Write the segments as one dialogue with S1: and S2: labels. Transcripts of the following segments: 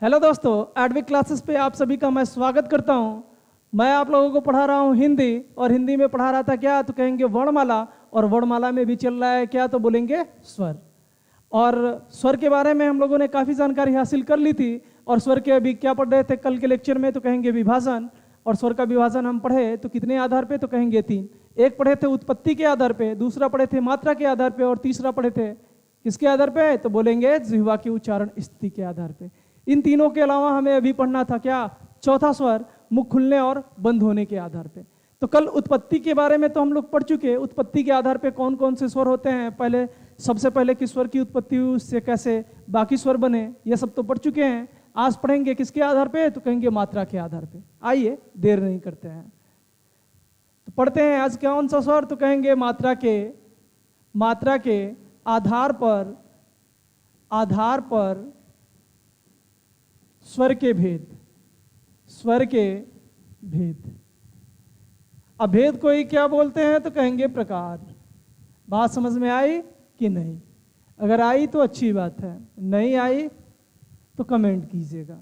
S1: Hello दोस्तों, Edvik classes पे आप सभी का मैं स्वागत करता हूं। मैं आप लोगों को पढ़ा रहा हूं हिंदी, और हिंदी में पढ़ा रहा था क्या तो कहेंगे वर्णमाला, और वर्णमाला में भी चल रहा है क्या तो बोलेंगे स्वर। और स्वर के बारे में हम लोगों ने काफ़ी जानकारी हासिल कर ली थी। और स्वर के अभी क्या पढ़ रहे थे कल के लेक्चर में तो कहेंगे विभाजन। और स्वर का विभाजन हम पढ़े तो कितने आधार पे तो कहेंगे 3। एक पढ़े थे उत्पत्ति के आधार पे, दूसरा पढ़े थे मात्रा के आधार पे, और तीसरा पढ़े थे किसके आधार पे तो बोलेंगे जिह्वा की उच्चारण स्थिति के आधार पे। इन तीनों के अलावा हमें अभी पढ़ना था क्या, चौथा स्वर मुख खुलने और बंद होने के आधार पे। तो कल उत्पत्ति के बारे में तो हम लोग पढ़ चुके, उत्पत्ति के आधार पे कौन कौन से स्वर होते हैं, पहले सबसे पहले किस स्वर की उत्पत्ति हुई, उससे कैसे बाकी स्वर बने, ये सब तो पढ़ चुके हैं। आज पढ़ेंगे किसके आधार पे तो कहेंगे मात्रा के आधार पे। आइए देर नहीं करते हैं तो पढ़ते हैं आज कौन सा स्वर तो कहेंगे मात्रा के आधार पर स्वर के भेद। अभेद को ही क्या बोलते हैं तो कहेंगे प्रकार। बात समझ में आई कि नहीं? अगर आई तो अच्छी बात है, नहीं आई तो कमेंट कीजिएगा,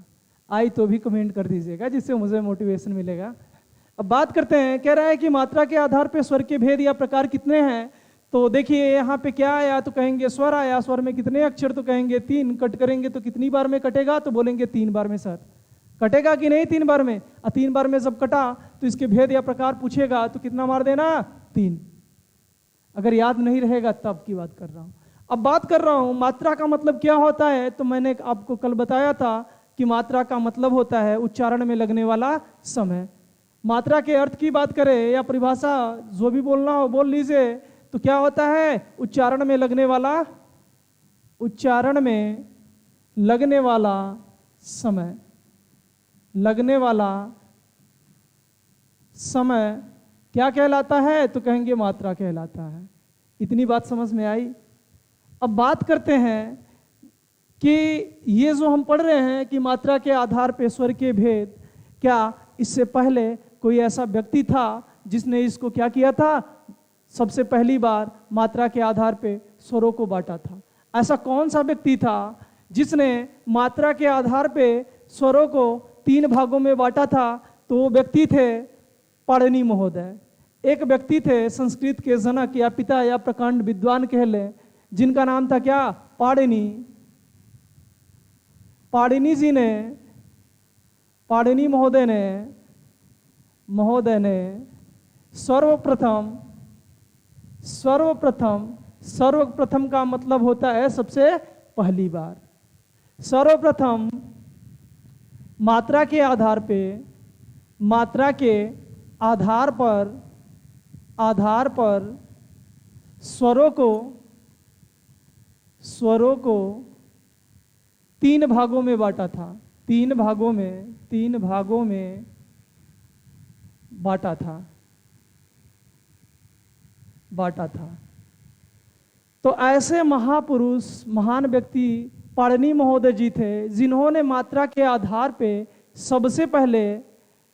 S1: आई तो भी कमेंट कर दीजिएगा जिससे मुझे मोटिवेशन मिलेगा। अब बात करते हैं, कह रहा है कि मात्रा के आधार पर स्वर के भेद या प्रकार कितने हैं। तो देखिए यहाँ पे क्या आया तो कहेंगे स्वर आया। स्वर में कितने अक्षर तो कहेंगे 3। कट करेंगे तो कितनी बार में कटेगा तो बोलेंगे 3 बार में। सर कटेगा कि नहीं 3 बार में? 3 बार में जब कटा तो इसके भेद या प्रकार पूछेगा तो कितना मार देना 3। अगर याद नहीं रहेगा तब की बात कर रहा हूँ। अब बात कर रहा हूँ मात्रा का मतलब क्या होता है। तो मैंने आपको कल बताया था कि मात्रा का मतलब होता है उच्चारण में लगने वाला समय। मात्रा के अर्थ की बात करें या परिभाषा जो भी बोलना हो बोल लीजिए। तो क्या होता है उच्चारण में लगने वाला समय क्या कहलाता है तो कहेंगे मात्रा कहलाता है। इतनी बात समझ में आई। अब बात करते हैं कि ये जो हम पढ़ रहे हैं कि मात्रा के आधार पे स्वर के भेद, क्या इससे पहले कोई ऐसा व्यक्ति था जिसने इसको क्या किया था, सबसे पहली बार मात्रा के आधार पे स्वरों को बांटा था? ऐसा कौन सा व्यक्ति था जिसने मात्रा के आधार पे स्वरों को 3 भागों में बांटा था? तो वो व्यक्ति थे पाणिनि महोदय। एक व्यक्ति थे संस्कृत के जनक या पिता या प्रकांड विद्वान कह लें, जिनका नाम था क्या पाणिनि। पाणिनि महोदय ने सर्वप्रथम का मतलब होता है सबसे पहली बार। सर्वप्रथम मात्रा के आधार पर स्वरों को 3 भागों में बांटा था। 3 भागों में बांटा था। तो ऐसे महापुरुष महान व्यक्ति पाणिनि महोदय जी थे, जिन्होंने मात्रा के आधार पे सबसे पहले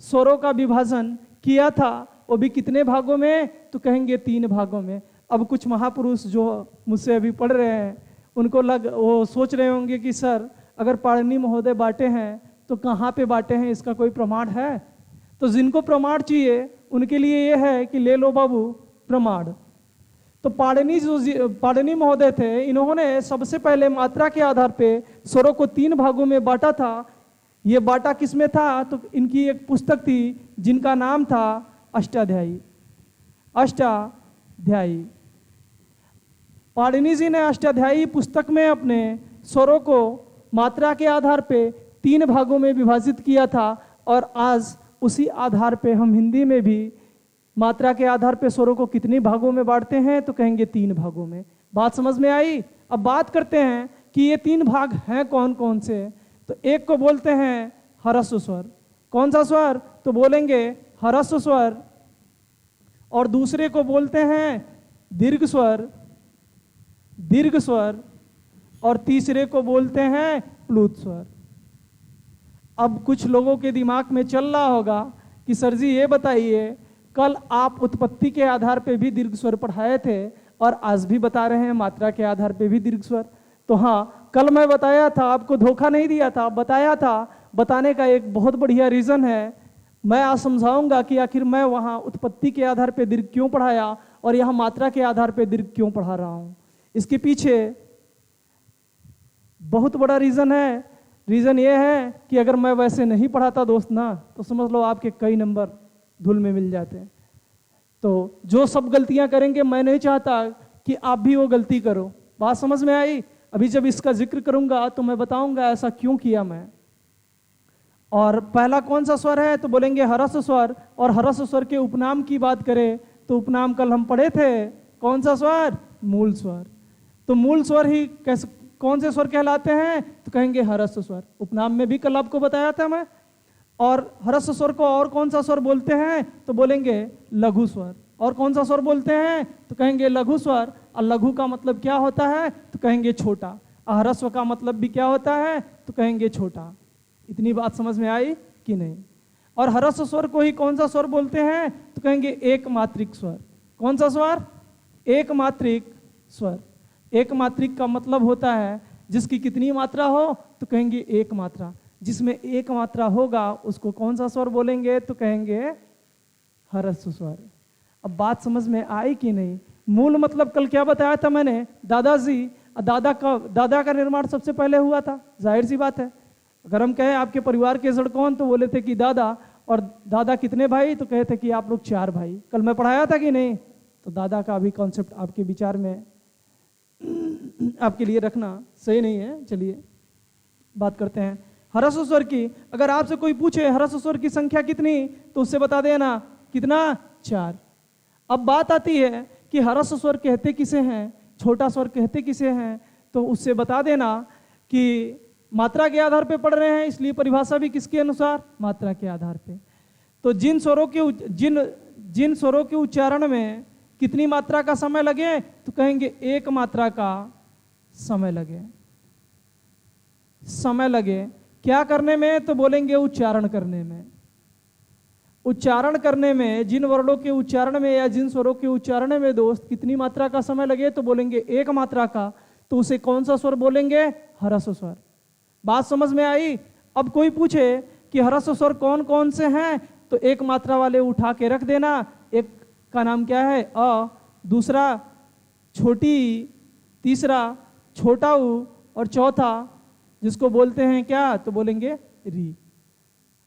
S1: स्वरों का विभाजन किया था। वो भी कितने भागों में तो कहेंगे 3 भागों में। अब कुछ महापुरुष जो मुझसे अभी पढ़ रहे हैं उनको वो सोच रहे होंगे कि सर अगर पाणिनि महोदय बांटे हैं तो कहाँ पे बांटे हैं, इसका कोई प्रमाण है? तो जिनको प्रमाण चाहिए उनके लिए ये है कि ले लो बाबू प्रमाण। तो पाणिनि महोदय थे, इन्होंने सबसे पहले मात्रा के आधार पे स्वरों को 3 भागों में बांटा था। ये बांटा किसमें था तो इनकी एक पुस्तक थी जिनका नाम था अष्टाध्यायी। पाणिनि जी ने अष्टाध्यायी पुस्तक में अपने स्वरों को मात्रा के आधार पे 3 भागों में विभाजित किया था। और आज उसी आधार पे हम हिंदी में भी मात्रा के आधार पे स्वरों को कितने भागों में बांटते हैं तो कहेंगे 3 भागों में। बात समझ में आई? अब बात करते हैं कि ये 3 भाग हैं कौन कौन से। तो एक को बोलते हैं ह्रस्व स्वर। कौन सा स्वर तो बोलेंगे ह्रस्व स्वर। और दूसरे को बोलते हैं दीर्घ स्वर। और तीसरे को बोलते हैं प्लुत स्वर। अब कुछ लोगों के दिमाग में चल रहा होगा कि सर जी ये बताइए, कल आप उत्पत्ति के आधार पे भी दीर्घ स्वर पढ़ाए थे और आज भी बता रहे हैं मात्रा के आधार पे भी दीर्घ स्वर। तो हाँ, कल मैं बताया था, आपको धोखा नहीं दिया था, बताया था। बताने का एक बहुत बढ़िया रीजन है। मैं आज समझाऊंगा कि आखिर मैं वहां उत्पत्ति के आधार पे दीर्घ क्यों पढ़ाया और यहां मात्रा के आधार पे दीर्घ क्यों पढ़ा रहा हूं। इसके पीछे बहुत बड़ा रीजन है। रीजन ये है कि अगर मैं वैसे नहीं पढ़ाता दोस्त ना, तो समझ लो आपके कई नंबर धूल में मिल जाते हैं। तो जो सब गलतियां करेंगे, मैं नहीं चाहता कि आप भी वो गलती करो। बात समझ में आई? अभी जब इसका जिक्र करूंगा तो मैं बताऊंगा ऐसा क्यों किया मैं। और पहला कौन सा स्वर है, तो बोलेंगे हरस स्वर। और हरस स्वर के उपनाम की बात करें तो उपनाम कल हम पढ़े थे, कौन सा स्वर? मूल स्वर। तो मूल स्वर ही कैसे, कौन से स्वर कहलाते हैं, तो कहेंगे हरस स्वर। उपनाम में भी कल आपको बताया था मैं। और हरस स्वर को और कौन सा स्वर बोलते हैं, तो बोलेंगे लघु स्वर। और कौन सा स्वर बोलते हैं, तो कहेंगे लघु स्वर। और लघु का मतलब क्या होता है, तो कहेंगे छोटा। ह्रस्व का मतलब भी क्या होता है, तो कहेंगे छोटा। इतनी बात समझ में आई कि नहीं? और हरस स्वर को ही कौन सा स्वर बोलते हैं, तो कहेंगे एक मात्रिक स्वर। कौन सा स्वर? एक मात्रिक स्वर। एक मात्रिक का मतलब होता है जिसकी कितनी मात्रा हो, तो कहेंगे एक मात्रा। जिसमें एक मात्रा होगा उसको कौन सा स्वर बोलेंगे, तो कहेंगे हरस स्वर। अब बात समझ में आई कि नहीं? मूल मतलब कल क्या बताया था मैंने, दादाजी। दादा का निर्माण सबसे पहले हुआ था, जाहिर सी बात है। अगर हम कहें आपके परिवार के जड़ कौन, तो बोले थे कि दादा। और दादा कितने भाई, तो कहे थे कि आप लोग 4 भाई। कल मैं पढ़ाया था कि नहीं? तो दादा का भी कॉन्सेप्ट आपके विचार में आपके लिए रखना सही नहीं है। चलिए बात करते हैं हरस स्वर की। अगर आपसे कोई पूछे हरस स्वर की संख्या कितनी, तो उससे बता देना कितना, 4। अब बात आती है कि हरस स्वर कहते किसे हैं, छोटा स्वर कहते किसे हैं, तो उससे बता देना कि मात्रा के आधार पे पढ़ रहे हैं, इसलिए परिभाषा भी किसके अनुसार, मात्रा के आधार पे। तो जिन स्वरों के उच्चारण में कितनी मात्रा का समय लगे, तो कहेंगे एक मात्रा का समय लगे। समय लगे क्या करने में, तो बोलेंगे उच्चारण करने में। उच्चारण करने में जिन वर्णों के उच्चारण में या जिन स्वरों के उच्चारण में दोस्त कितनी मात्रा का समय लगे, तो बोलेंगे एक मात्रा का। तो उसे कौन सा स्वर बोलेंगे, हरस स्वर। बात समझ में आई? अब कोई पूछे कि हरस स्वर कौन कौन से हैं, तो एक मात्रा वाले उठा के रख देना। एक का नाम क्या है, अ। दूसरा छोटी, तीसरा छोटा उ, और चौथा जिसको बोलते हैं क्या, तो बोलेंगे री।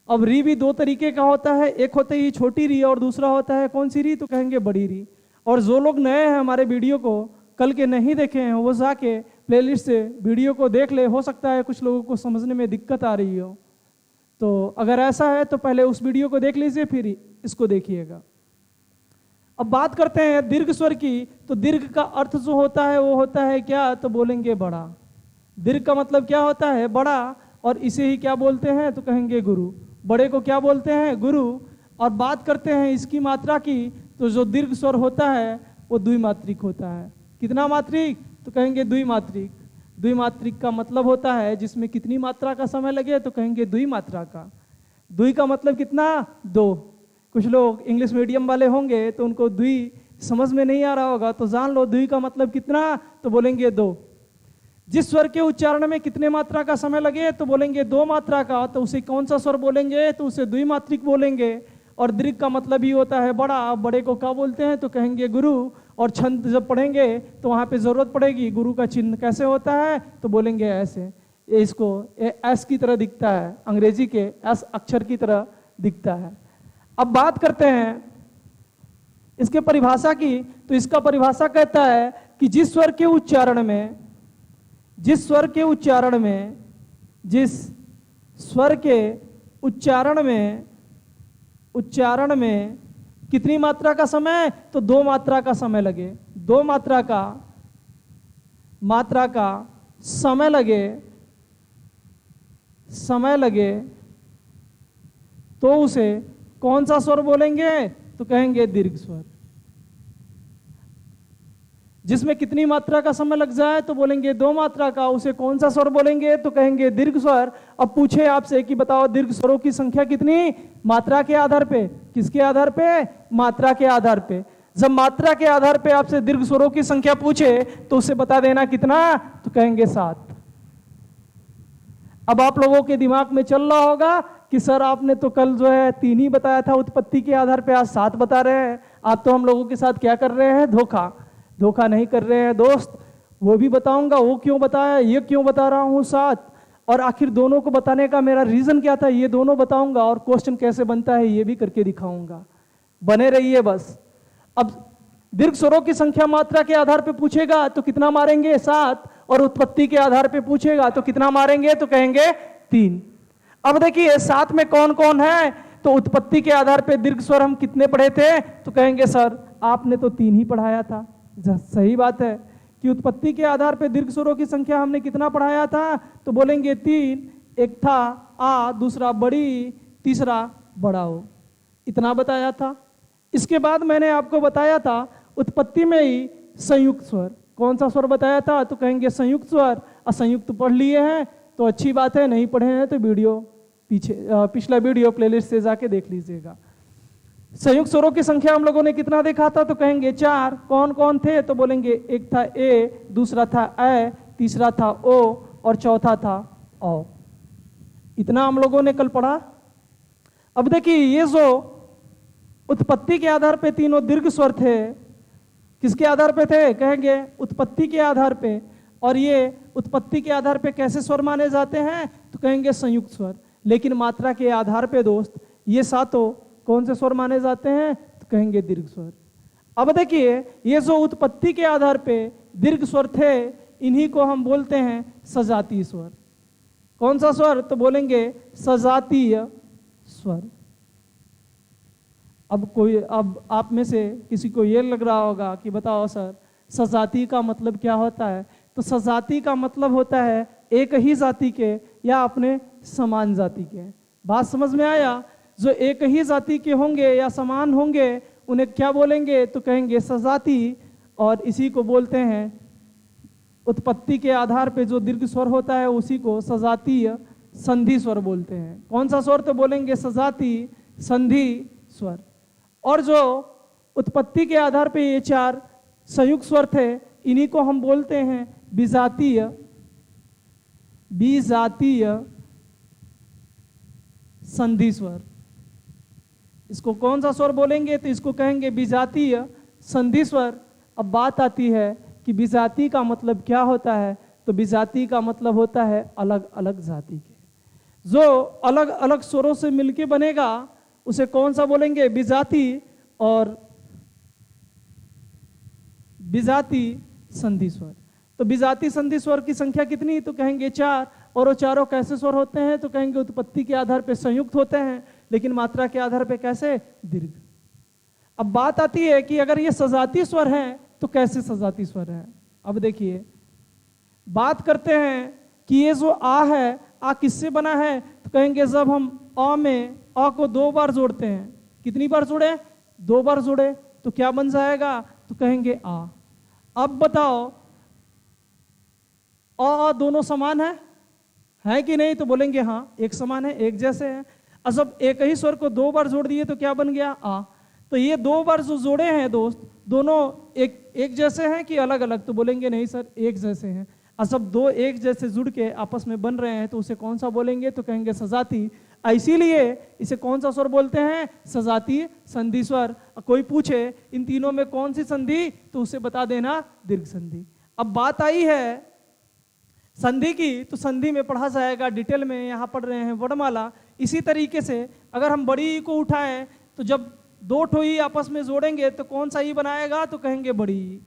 S1: अब री भी 2 तरीके का होता है, एक होता है छोटी री और दूसरा होता है कौन सी री, तो कहेंगे बड़ी री। और जो लोग नए हैं हमारे वीडियो को कल के नहीं देखे हैं, वो जाके प्लेलिस्ट से वीडियो को देख ले। हो सकता है कुछ लोगों को समझने में दिक्कत आ रही हो, तो अगर ऐसा है तो पहले उस वीडियो को देख लीजिए, फिर इसको देखिएगा। अब बात करते हैं दीर्घ स्वर की। तो दीर्घ का अर्थ जो होता है वो होता है क्या, तो बोलेंगे बड़ा। दीर्घ का मतलब क्या होता है, बड़ा। और इसे ही क्या बोलते हैं, तो कहेंगे गुरु। बड़े को क्या बोलते हैं, गुरु। और बात करते हैं इसकी मात्रा की, तो जो दीर्घ स्वर होता है वो द्विमात्रिक होता है। कितना मात्रिक, तो कहेंगे द्विमात्रिक। द्विमात्रिक का मतलब होता है जिसमें कितनी मात्रा का समय लगे, तो कहेंगे द्विमात्रा का। द्वि का मतलब कितना, 2। कुछ लोग इंग्लिश मीडियम वाले होंगे तो उनको द्वि समझ में नहीं आ रहा होगा, तो जान लो द्वि का मतलब कितना, तो बोलेंगे 2। जिस स्वर के उच्चारण में कितने मात्रा का समय लगे, तो बोलेंगे 2 मात्रा का। तो उसे कौन सा स्वर बोलेंगे, तो उसे द्विमात्रिक बोलेंगे। और दीर्घ का मतलब ही होता है बड़ा। बड़े को क्या बोलते हैं, तो कहेंगे गुरु। और छंद जब पढ़ेंगे तो वहां पे जरूरत पड़ेगी, गुरु का चिन्ह कैसे होता है, तो बोलेंगे ऐसे। ये इसको एस की तरह दिखता है, अंग्रेजी के एस अक्षर की तरह दिखता है। अब बात करते हैं इसके परिभाषा की। तो इसका परिभाषा कहता है कि जिस स्वर के उच्चारण में जिस स्वर के उच्चारण में कितनी मात्रा का समय, तो 2 मात्रा का समय लगे। 2 मात्रा का समय लगे तो उसे कौन सा स्वर बोलेंगे, तो कहेंगे दीर्घ स्वर। जिसमें कितनी मात्रा का समय लग जाए, तो बोलेंगे 2 मात्रा का। उसे कौन सा स्वर बोलेंगे, तो कहेंगे दीर्घ स्वर। अब पूछे आपसे कि बताओ दीर्घ स्वरों की संख्या कितनी, मात्रा के आधार पे। किसके आधार पे, मात्रा के आधार पे। जब मात्रा के आधार पे आपसे दीर्घ स्वरों की संख्या पूछे, तो उसे बता देना कितना, तो कहेंगे 7। अब आप लोगों के दिमाग में चल रहा होगा कि सर आपने तो कल जो है 3 ही बताया था उत्पत्ति के आधार पे, आज 7 बता रहे हैं। आप तो हम लोगों के साथ क्या कर रहे हैं, धोखा। धोखा नहीं कर रहे हैं दोस्त, वो भी बताऊंगा वो क्यों बताया, ये क्यों बता रहा हूं 7, और आखिर दोनों को बताने का मेरा रीजन क्या था ये दोनों बताऊंगा, और क्वेश्चन कैसे बनता है ये भी करके दिखाऊंगा। बने रहिए बस। अब दीर्घ स्वरों की संख्या मात्रा के आधार पे पूछेगा तो कितना मारेंगे, 7, और उत्पत्ति के आधार पे पूछेगा तो कितना मारेंगे, तो कहेंगे 3। अब देखिए 7 में कौन कौन है, तो उत्पत्ति के आधार पे दीर्घ स्वर हम कितने पढ़े थे, तो कहेंगे सर आपने तो 3 ही पढ़ाया था। सही बात है कि उत्पत्ति के आधार पे दीर्घ स्वरों की संख्या हमने कितना पढ़ाया था, तो बोलेंगे 3, एक था आ, दूसरा बड़ी, तीसरा बड़ा ओ, इतना बताया था। इसके बाद मैंने आपको बताया था उत्पत्ति में ही संयुक्त स्वर, कौन सा स्वर बताया था, तो कहेंगे संयुक्त स्वर। असंयुक्त पढ़ लिए हैं तो अच्छी बात है, नहीं पढ़े हैं तो वीडियो पिछला वीडियो प्लेलिस्ट से जाके देख लीजिएगा। संयुक्त स्वरों की संख्या हम लोगों ने कितना देखा था, तो कहेंगे 4। कौन कौन थे, तो बोलेंगे एक था ए, दूसरा था ए, तीसरा था ओ, और चौथा था औ। इतना हम लोगों ने कल पढ़ा। अब देखिए ये जो उत्पत्ति के आधार पे तीनों दीर्घ स्वर थे, किसके आधार पे थे, कहेंगे उत्पत्ति के आधार पे। और ये उत्पत्ति के आधार पे कैसे स्वर माने जाते हैं, तो कहेंगे संयुक्त स्वर। लेकिन मात्रा के आधार पे दोस्त ये सातों कौन से स्वर माने जाते हैं, तो कहेंगे दीर्घ स्वर। अब देखिए ये जो उत्पत्ति के आधार पे दीर्घ स्वर थे, इन्हीं को हम बोलते हैं सजातीय स्वर। कौन सा स्वर, तो बोलेंगे सजातीय स्वर। अब आप में से किसी को ये लग रहा होगा कि बताओ सर सजातीय का मतलब क्या होता है, तो सजातीय का मतलब होता है एक ही जाति के या अपने समान जाति के। बात समझ में आया। जो एक ही जाति के होंगे या समान होंगे उन्हें क्या बोलेंगे, तो कहेंगे सजातीय। और इसी को बोलते हैं उत्पत्ति के आधार पे जो दीर्घ स्वर होता है उसी को सजातीय संधि स्वर बोलते हैं। कौन सा स्वर, तो बोलेंगे सजातीय संधि स्वर। और जो उत्पत्ति के आधार पे ये 4 संयुक्त स्वर थे, इन्हीं को हम बोलते हैं विजातीय संधि स्वर। इसको कौन सा स्वर बोलेंगे, तो इसको कहेंगे विजातीय संधि स्वर। अब बात आती है कि विजातीय का मतलब क्या होता है, तो विजातीय का मतलब होता है अलग अलग जाति के। जो अलग अलग स्वरों से मिलके बनेगा उसे कौन सा बोलेंगे, विजातीय। और विजातीय संधि स्वर। तो विजातीय संधि स्वर की संख्या कितनी, तो कहेंगे 4। और वो चारों कैसे स्वर होते हैं, तो कहेंगे उत्पत्ति के आधार पे संयुक्त होते हैं, लेकिन मात्रा के आधार पे कैसे, दीर्घ। अब बात आती है कि अगर ये सजातीय स्वर हैं तो कैसे सजातीय स्वर हैं। अब देखिए बात करते हैं कि ये जो आ है, आ किससे बना है, तो कहेंगे जब हम अ में अ को 2 बार जोड़ते हैं, कितनी बार जोड़े, 2 बार जोड़े, तो क्या बन जाएगा, तो कहेंगे आ। अब बताओ अ दोनों समान है कि नहीं, तो बोलेंगे हाँ एक समान है, एक जैसे हैं। अब जब एक ही स्वर को 2 बार जोड़ दिए तो क्या बन गया, आ। तो ये 2 बार जो जोड़े हैं दोस्त, दोनों एक जैसे हैं कि अलग अलग, तो बोलेंगे नहीं सर एक जैसे हैं। और जब 2 एक जैसे जुड़ के आपस में बन रहे हैं तो उसे कौन सा बोलेंगे, तो कहेंगे सजातीय। इसीलिए इसे कौन सा स्वर बोलते हैं, सजातीय संधि स्वर। कोई पूछे इन तीनों में कौन सी संधि, तो उसे बता देना दीर्घ संधि। अब बात आई है संधि की, तो संधि में पढ़ा जाएगा डिटेल में, यहाँ पढ़ रहे हैं वर्णमाला। इसी तरीके से अगर हम बड़ी ई को उठाएं तो जब 2 ठो ई आपस में जोड़ेंगे तो कौन सा ई बनाएगा, तो कहेंगे बड़ी ई।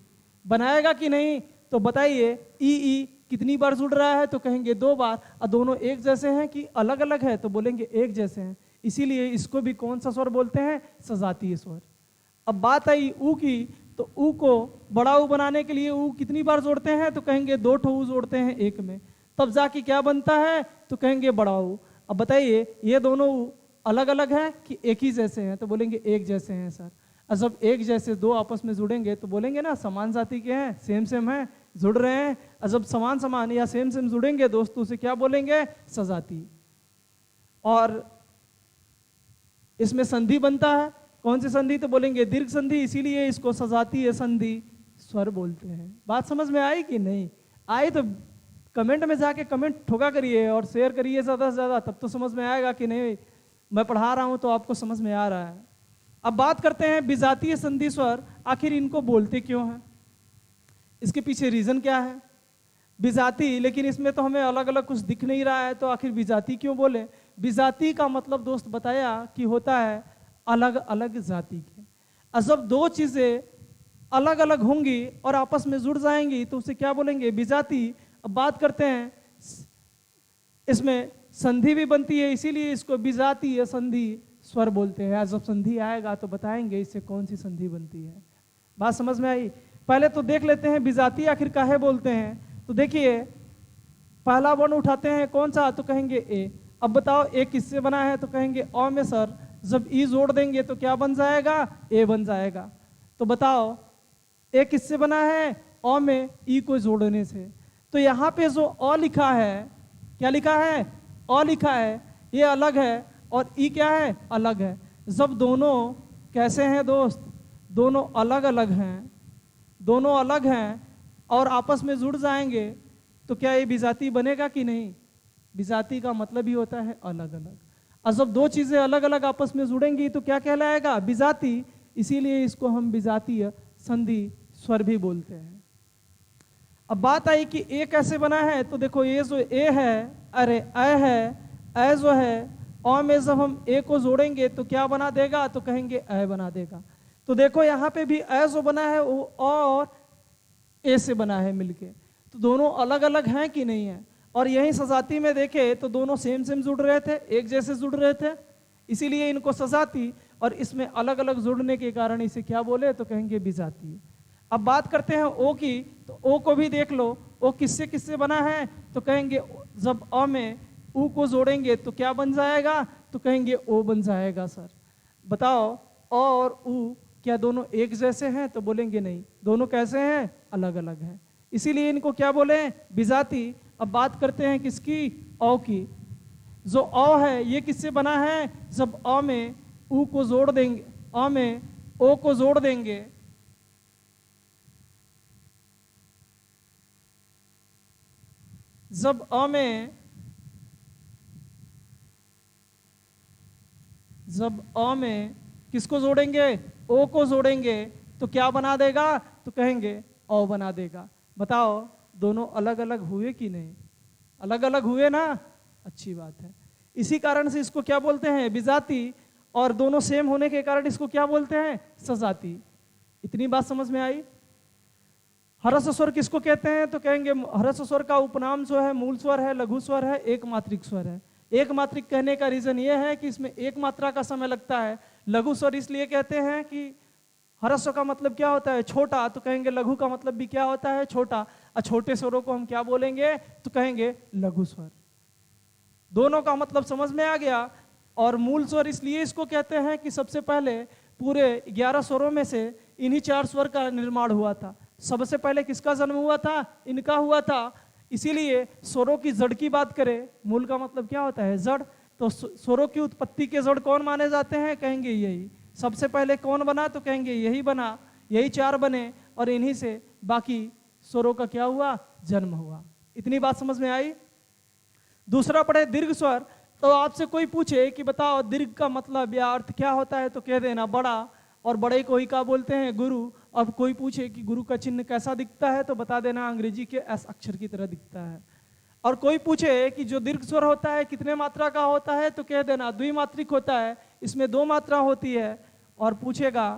S1: बनाएगा कि नहीं, तो बताइए ई कितनी बार जुड़ रहा है, तो कहेंगे 2 बार। और दोनों एक जैसे हैं कि अलग अलग है, तो बोलेंगे एक जैसे हैं। इसीलिए इसको भी कौन सा स्वर बोलते हैं, सजातीय स्वर। अब बात आई ऊ की, तो ऊ को बड़ा ऊ बनाने के लिए ऊ कितनी बार जोड़ते हैं, तो कहेंगे 2 ठो ऊ जोड़ते हैं एक में, तब जाके क्या बनता है, तो कहेंगे बड़ा ऊ। अब बताइए ये दोनों ऊ अलग अलग हैं कि एक ही जैसे हैं, तो बोलेंगे एक जैसे हैं सर। और जब एक जैसे 2 आपस में जुड़ेंगे तो बोलेंगे ना समान जाति के हैं, सेम हैं, जुड़ रहे हैं। और जब समान या सेम जुड़ेंगे दोस्तों से क्या बोलेंगे, सजातीय। और इसमें संधि बनता है, कौन सी संधि, तो बोलेंगे दीर्घ संधि। इसीलिए इसको सजातीय संधि स्वर बोलते हैं। बात समझ में आई कि नहीं आई, तो कमेंट में जाके कमेंट ठोका करिए और शेयर करिए ज़्यादा से ज़्यादा, तब तो समझ में आएगा कि नहीं मैं पढ़ा रहा हूँ तो आपको समझ में आ रहा है। अब बात करते हैं विजातीय संधि स्वर, आखिर इनको बोलते क्यों हैं, इसके पीछे रीजन क्या है। विजाती, लेकिन इसमें तो हमें अलग अलग कुछ दिख नहीं रहा है, तो आखिर विजाती क्यों बोले। विजाती का मतलब दोस्त बताया कि होता है अलग अलग जाति के। और जब दो चीजें अलग अलग होंगी और आपस में जुड़ जाएंगी तो उसे क्या बोलेंगे, विजाती। अब बात करते हैं, इसमें संधि भी बनती है, इसीलिए इसको विजातीय संधि स्वर बोलते हैं। जब संधि आएगा तो बताएंगे इससे कौन सी संधि बनती है। बात समझ में आई। पहले तो देख लेते हैं विजातीय आखिर काहे बोलते हैं। तो देखिए, पहला वर्ण उठाते हैं कौन सा, तो कहेंगे ए। अब बताओ ए किससे बना है, तो कहेंगे अ में सर। जब ई जोड़ देंगे तो क्या बन जाएगा, ए बन जाएगा। तो बताओ ए किससे बना है, अ में ई को जोड़ने से। तो यहाँ पे जो अ लिखा है, क्या लिखा है, अ लिखा है, ये अलग है और ई क्या है, अलग है। जब दोनों कैसे हैं दोस्त, दोनों अलग अलग हैं, दोनों अलग हैं और आपस में जुड़ जाएंगे तो क्या ये विजाती बनेगा कि नहीं। विजाती का मतलब ही होता है अलग अलग। और जब दो चीजें अलग अलग आपस में जुड़ेंगी तो क्या कहलाएगा, विजाती। इसीलिए इसको हम विजातीय संधि स्वर भी बोलते हैं। अब बात आई कि ए कैसे बना है, तो देखो ये जो ए है, अरे अ है, अ जो है, अ में जब हम ए को जोड़ेंगे तो क्या बना देगा, तो कहेंगे अ बना देगा। तो देखो यहाँ पे भी अ जो बना है वो अ और ए से बना है मिलके। तो दोनों अलग अलग हैं कि नहीं है। और यही सजाती में देखे तो दोनों सेम सेम जुड़ रहे थे, एक जैसे जुड़ रहे थे, इसीलिए इनको सजाती। और इसमें अलग अलग जुड़ने के कारण इसे क्या बोले, तो कहेंगे विजाती। अब बात करते हैं ओ की, तो ओ को भी देख लो, ओ किससे किससे बना है, तो कहेंगे जब अ में ऊ को जोड़ेंगे तो क्या बन जाएगा, तो कहेंगे ओ बन जाएगा सर। बताओ अ और ऊ क्या दोनों एक जैसे हैं, तो बोलेंगे नहीं, दोनों कैसे हैं, अलग अलग हैं, इसीलिए इनको क्या बोले, विजाती। अब बात करते हैं किसकी, औ की। जो औ है ये किससे बना है, जब अ में ऊ को जोड़ देंगे, अ में ओ को जोड़ देंगे जब अ में किसको जोड़ेंगे, ओ को जोड़ेंगे तो क्या बना देगा, तो कहेंगे औ बना देगा। बताओ दोनों अलग अलग हुए कि नहीं, अलग अलग हुए ना, अच्छी बात है। इसी कारण से इसको क्या बोलते हैं, विजाती। और दोनों सेम होने के कारण इसको क्या बोलते हैं, सजाती। इतनी बात समझ में आई। हरस स्वर किसको कहते हैं, तो कहेंगे हरस स्वर का उपनाम जो है मूल स्वर है, लघु स्वर है, एक मात्रिक स्वर है। एक मात्रिक कहने का रीजन ये है कि इसमें एक मात्रा का समय लगता है। लघु स्वर इसलिए कहते हैं कि हरस्व का मतलब क्या होता है, छोटा, तो कहेंगे लघु का मतलब भी क्या होता है, छोटा। और छोटे स्वरों को हम क्या बोलेंगे, तो कहेंगे लघु स्वर। दोनों का मतलब समझ में आ गया। और मूल स्वर इसलिए इसको कहते हैं कि सबसे पहले पूरे 11 स्वरों में से इन्हीं 4 स्वर का निर्माण हुआ था। सबसे पहले किसका जन्म हुआ था, इनका हुआ था। इसीलिए स्वरों की जड़ की बात करें, मूल का मतलब क्या होता है, जड़। तो स्वरों की उत्पत्ति के जड़ कौन माने जाते हैं, कहेंगे यही। सबसे पहले कौन बना, तो कहेंगे यही बना, यही 4 बने और इन्हीं से बाकी स्वरों का क्या हुआ, जन्म हुआ। इतनी बात समझ में आई। दूसरा पढ़े दीर्घ स्वर। तो आपसे कोई पूछे कि बताओ दीर्घ का मतलब या अर्थ क्या होता है, तो कह देना बड़ा, और बड़े को ही क्या बोलते हैं, गुरु। अब कोई पूछे कि गुरु का चिन्ह कैसा दिखता है, तो बता देना अंग्रेजी के एस अक्षर की तरह दिखता है। और कोई पूछे कि जो दीर्घ स्वर होता है कितने मात्रा का होता है, तो कह देना द्विमात्रिक होता है, इसमें 2 मात्रा होती है। और पूछेगा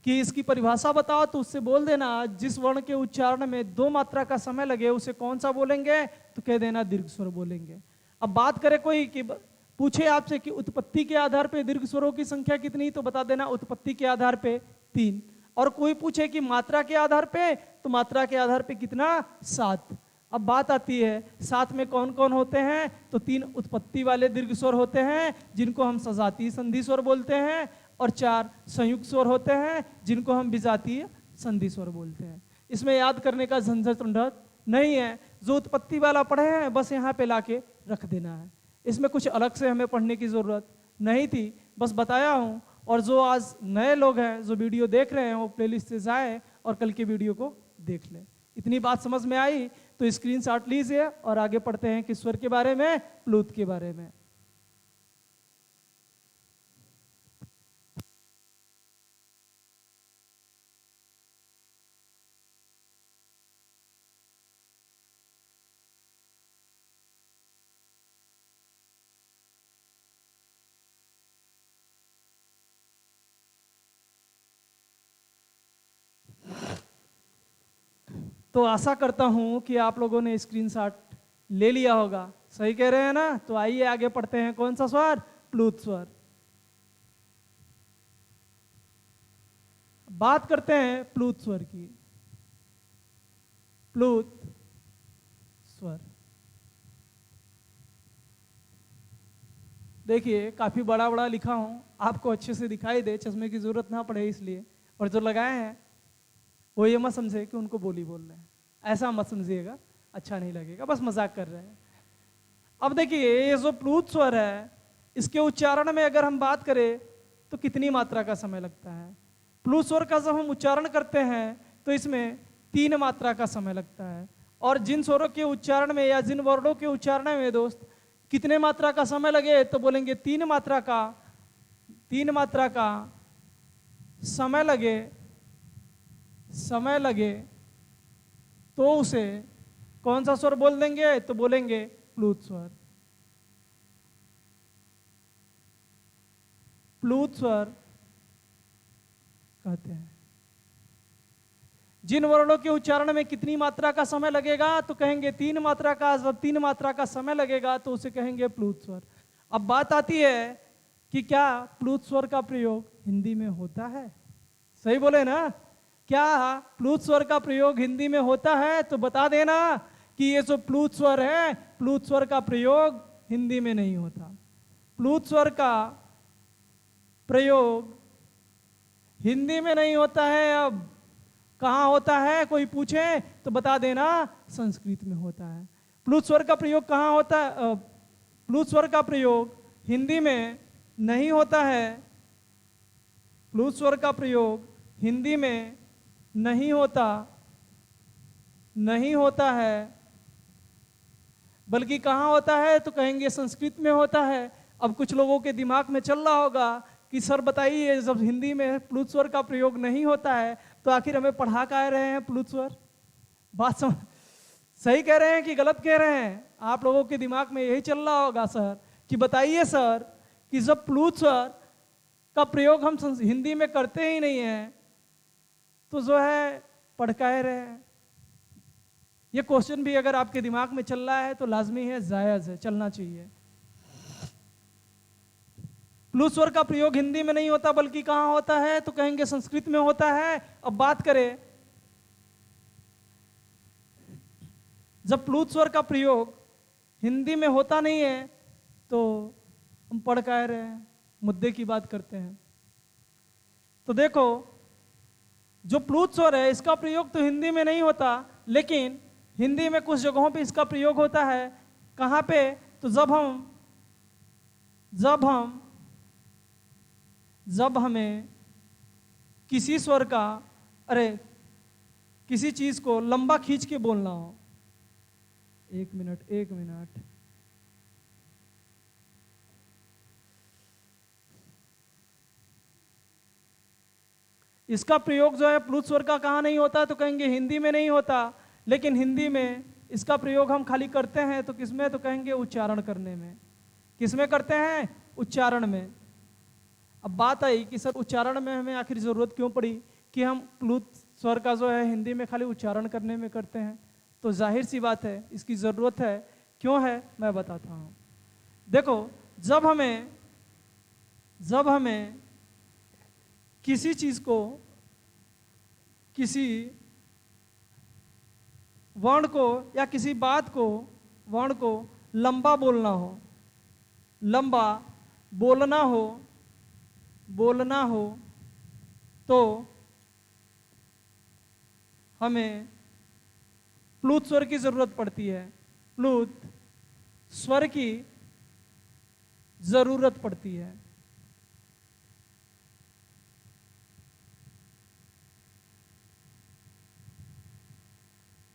S1: कि इसकी परिभाषा बताओ, तो उससे बोल देना जिस वर्ण के उच्चारण में 2 मात्रा का समय लगे उसे कौन सा बोलेंगे, तो कह देना दीर्घ स्वर बोलेंगे। अब बात करें कोई कि पूछे आपसे कि उत्पत्ति के आधार पे दीर्घ स्वरों की संख्या कितनी, तो बता देना उत्पत्ति के आधार पे 3। और कोई पूछे कि मात्रा के आधार पे, तो मात्रा के आधार पे कितना, 7। अब बात आती है 7 में कौन कौन होते हैं, तो 3 उत्पत्ति वाले दीर्घ स्वर होते हैं जिनको हम सजातीय संधि स्वर बोलते हैं, और 4 संयुक्त स्वर होते हैं जिनको हम विजातीय संधि स्वर बोलते हैं। इसमें याद करने का झंझट नहीं है, जो उत्पत्ति वाला पढ़े हैं बस यहाँ पे लाके रख देना है। इसमें कुछ अलग से हमें पढ़ने की जरूरत नहीं थी, बस बताया हूँ। और जो आज नए लोग हैं जो वीडियो देख रहे हैं वो प्लेलिस्ट से जाए और कल के वीडियो को देख लें। इतनी बात समझ में आई। तो स्क्रीनशॉट लीजिए और आगे पढ़ते हैं किस स्वर के बारे में, प्लूत के बारे में। तो आशा करता हूं कि आप लोगों ने स्क्रीनशॉट ले लिया होगा। सही कह रहे हैं ना? तो आइए आगे पढ़ते हैं। कौन सा स्वर? प्लूत स्वर। बात करते हैं प्लूत स्वर की। प्लूत स्वर देखिए काफी बड़ा बड़ा लिखा हूं, आपको अच्छे से दिखाई दे, चश्मे की जरूरत ना पड़े इसलिए। और जो लगाए हैं वो ये मत समझे कि उनको बोली बोल रहे हैं, ऐसा मत समझिएगा, अच्छा नहीं लगेगा, बस मजाक कर रहे हैं। अब देखिए ये जो प्लूत स्वर है, इसके उच्चारण में अगर हम बात करें तो कितनी मात्रा का समय लगता है। प्लूत स्वर का जब हम उच्चारण करते हैं तो इसमें 3 मात्रा का समय लगता है। और जिन स्वरों के उच्चारण में या जिन वर्णों के उच्चारण में दोस्त कितने मात्रा का समय लगे, तो बोलेंगे 3 मात्रा का समय लगे तो उसे कौन सा स्वर बोल देंगे, तो बोलेंगे प्लूत स्वर। प्लूत स्वर कहते हैं। जिन वर्णों के उच्चारण में कितनी मात्रा का समय लगेगा, तो कहेंगे 3 मात्रा का। जब 3 मात्रा का समय लगेगा तो उसे कहेंगे प्लूत स्वर। अब बात आती है कि क्या प्लूत स्वर का प्रयोग हिंदी में होता है? सही बोले ना? क्या प्लूत स्वर का प्रयोग हिंदी में होता है? तो बता देना कि ये जो प्लूत स्वर है, प्लूत स्वर का प्रयोग हिंदी में नहीं होता। प्लूत स्वर का प्रयोग हिंदी में नहीं होता है। अब कहां होता है कोई पूछे तो बता देना, संस्कृत में होता है। प्लूत स्वर का प्रयोग कहां होता है? प्लूत स्वर का प्रयोग हिंदी में नहीं होता है। प्लूत स्वर का प्रयोग हिंदी में नहीं होता है, बल्कि कहां होता है, तो कहेंगे संस्कृत में होता है। अब कुछ लोगों के दिमाग में चल रहा होगा कि सर बताइए, जब हिंदी में प्लूत स्वर का प्रयोग नहीं होता है तो आखिर हमें पढ़ा क्या रहे हैं प्लूत स्वर? बात समझ, सही कह रहे हैं कि गलत कह रहे हैं? आप लोगों के दिमाग में यही चल रहा होगा सर कि बताइए सर कि जब प्लूत स्वर का प्रयोग हम हिंदी में करते ही नहीं है तो जो है पढ़ क्या रहे हैं। ये क्वेश्चन भी अगर आपके दिमाग में चल रहा है तो लाजमी है, जायज है, चलना चाहिए। प्लूत स्वर का प्रयोग हिंदी में नहीं होता, बल्कि कहां होता है, तो कहेंगे संस्कृत में होता है। अब बात करें, जब प्लूत स्वर का प्रयोग हिंदी में होता नहीं है तो हम पढ़ क्या रहे हैं, मुद्दे की बात करते हैं। तो देखो, जो प्लूत स्वर है इसका प्रयोग तो हिंदी में नहीं होता, लेकिन हिंदी में कुछ जगहों पे इसका प्रयोग होता है। कहां पे? तो जब हमें किसी स्वर का, किसी चीज को लंबा खींच के बोलना हो। एक मिनट। इसका प्रयोग जो है प्लूत स्वर का कहां नहीं होता, तो कहेंगे हिंदी में नहीं होता। लेकिन हिंदी में इसका प्रयोग हम खाली करते हैं तो किसमें, तो कहेंगे उच्चारण करने में। किसमें करते हैं? उच्चारण में। अब बात आई कि सर उच्चारण में हमें आखिर जरूरत क्यों पड़ी कि हम प्लूत स्वर का जो है हिंदी में खाली उच्चारण करने में करते हैं? तो जाहिर सी बात है इसकी जरूरत है। क्यों है मैं बताता हूं। देखो, जब हमें किसी चीज को, किसी वर्ण को या किसी बात को, वर्ण को लंबा बोलना हो तो हमें प्लूत स्वर की जरूरत पड़ती है। प्लूत स्वर की जरूरत पड़ती है।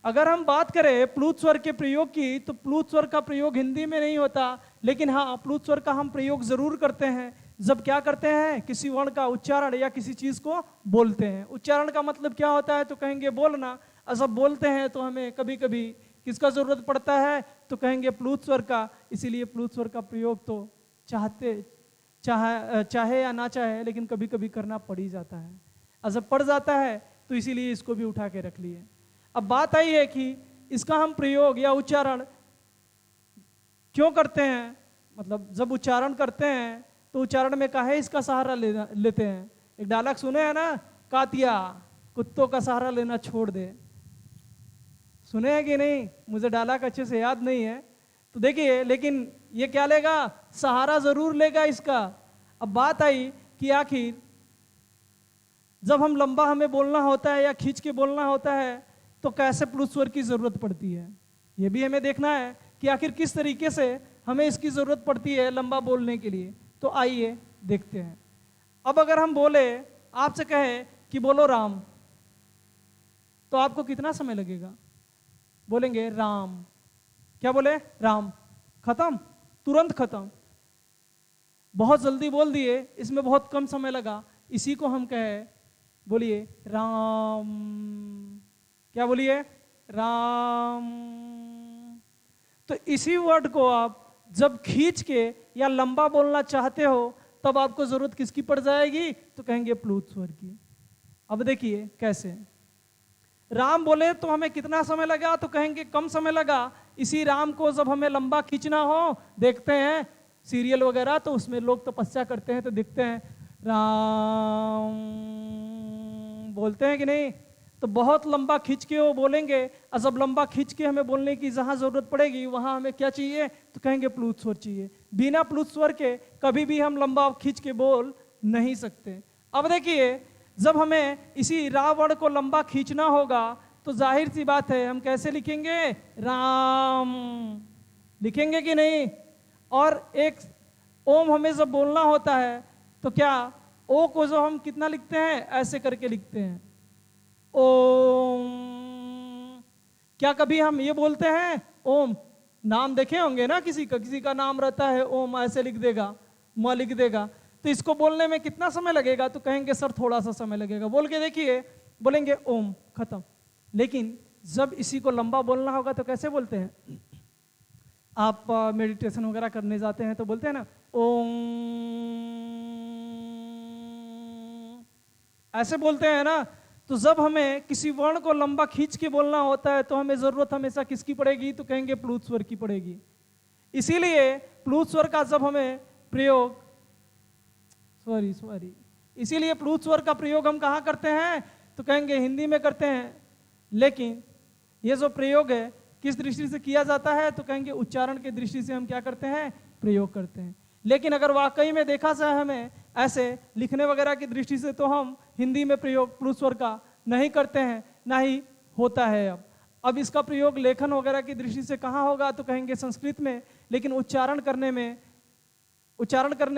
S1: अगर हम बात करें प्लूत स्वर के प्रयोग की, तो प्लूत स्वर का प्रयोग हिंदी में नहीं होता, लेकिन हाँ प्लूत स्वर का हम प्रयोग जरूर करते हैं। जब क्या करते हैं, किसी वर्ण का उच्चारण या किसी चीज को बोलते हैं। उच्चारण का मतलब क्या होता है, तो कहेंगे बोलना। और जब बोलते हैं तो हमें कभी कभी किसका जरूरत पड़ता है, तो कहेंगे प्लूत स्वर का। इसीलिए प्लूत स्वर का प्रयोग तो चाहे या ना चाहे, लेकिन कभी कभी करना पड़ ही जाता है। और जब पड़ जाता है तो इसीलिए इसको भी उठा के रख लिए। अब बात आई है कि इसका हम प्रयोग या उच्चारण क्यों करते हैं, मतलब जब उच्चारण करते हैं तो उच्चारण में काहे इसका सहारा लेते हैं। एक डायलॉग सुने हैं ना, कातिया कुत्तों का सहारा लेना छोड़ दे। सुने हैं कि नहीं, मुझे डायलॉग अच्छे से याद नहीं है, तो देखिए, लेकिन ये क्या लेगा, सहारा जरूर लेगा इसका। अब बात आई कि आखिर जब हम लंबा हमें बोलना होता है या खींच के बोलना होता है तो कैसे प्लूत स्वर की जरूरत पड़ती है, ये भी हमें देखना है कि आखिर किस तरीके से हमें इसकी जरूरत पड़ती है लंबा बोलने के लिए। तो आइए देखते हैं। अब अगर हम बोले, आपसे कहे कि बोलो राम, तो आपको कितना समय लगेगा। बोलेंगे राम, क्या बोले, राम, खत्म, तुरंत खत्म, बहुत जल्दी बोल दिए, इसमें बहुत कम समय लगा। इसी को हम कहे, बोलिए राम, क्या बोलिए, राम। तो इसी वर्ड को आप जब खींच के या लंबा बोलना चाहते हो तब आपको जरूरत किसकी पड़ जाएगी, तो कहेंगे प्लूत स्वर की। अब देखिए कैसे। राम बोले तो हमें कितना समय लगा, तो कहेंगे कम समय लगा। इसी राम को जब हमें लंबा खींचना हो, देखते हैं सीरियल वगैरह, तो उसमें लोग तपस्या करते हैं, तो दिखते हैं राम बोलते हैं कि नहीं, तो बहुत लंबा खींच के वो बोलेंगे। और जब लंबा खींच के हमें बोलने की जहां जरूरत पड़ेगी वहां हमें क्या चाहिए, तो कहेंगे प्लूत स्वर चाहिए। बिना प्लूत स्वर के कभी भी हम लंबा खींच के बोल नहीं सकते। अब देखिए, जब हमें इसी रा वर्ण को लंबा खींचना होगा तो जाहिर सी बात है हम कैसे लिखेंगे, राम लिखेंगे कि नहीं। और एक ओम हमें जब बोलना होता है तो क्या ओ को जो हम कितना लिखते हैं, ऐसे करके लिखते हैं, ओम। क्या कभी हम ये बोलते हैं ओम, नाम देखे होंगे ना, किसी का नाम रहता है ओम, ऐसे लिख देगा, म लिख देगा, तो इसको बोलने में कितना समय लगेगा, तो कहेंगे सर थोड़ा सा समय लगेगा। बोल के देखिए, बोलेंगे ओम, खत्म। लेकिन जब इसी को लंबा बोलना होगा तो कैसे बोलते हैं, आप मेडिटेशन वगैरह करने जाते हैं तो बोलते हैं ना ओम, ऐसे बोलते हैं ना। तो जब हमें किसी वर्ण को लंबा खींच के बोलना होता है तो हमें जरूरत हमेशा किसकी पड़ेगी, तो कहेंगे प्लूत स्वर की पड़ेगी। इसीलिए प्लूत स्वर का जब हमें प्रयोग, इसीलिए प्लूत स्वर का प्रयोग हम कहाँ करते हैं, तो कहेंगे हिंदी में करते हैं। लेकिन ये जो प्रयोग है किस दृष्टि से किया जाता है, तो कहेंगे उच्चारण की दृष्टि से हम क्या करते हैं, प्रयोग करते हैं। लेकिन अगर वाकई में देखा जाए हमें ऐसे लिखने वगैरह की दृष्टि से, तो हम हिंदी में प्रयोग प्लूत स्वर का नहीं करते हैं, ना ही होता है। अब इसका प्रयोग लेखन वगैरह की दृष्टि से कहाँ होगा, तो कहेंगे संस्कृत में। लेकिन उच्चारण करने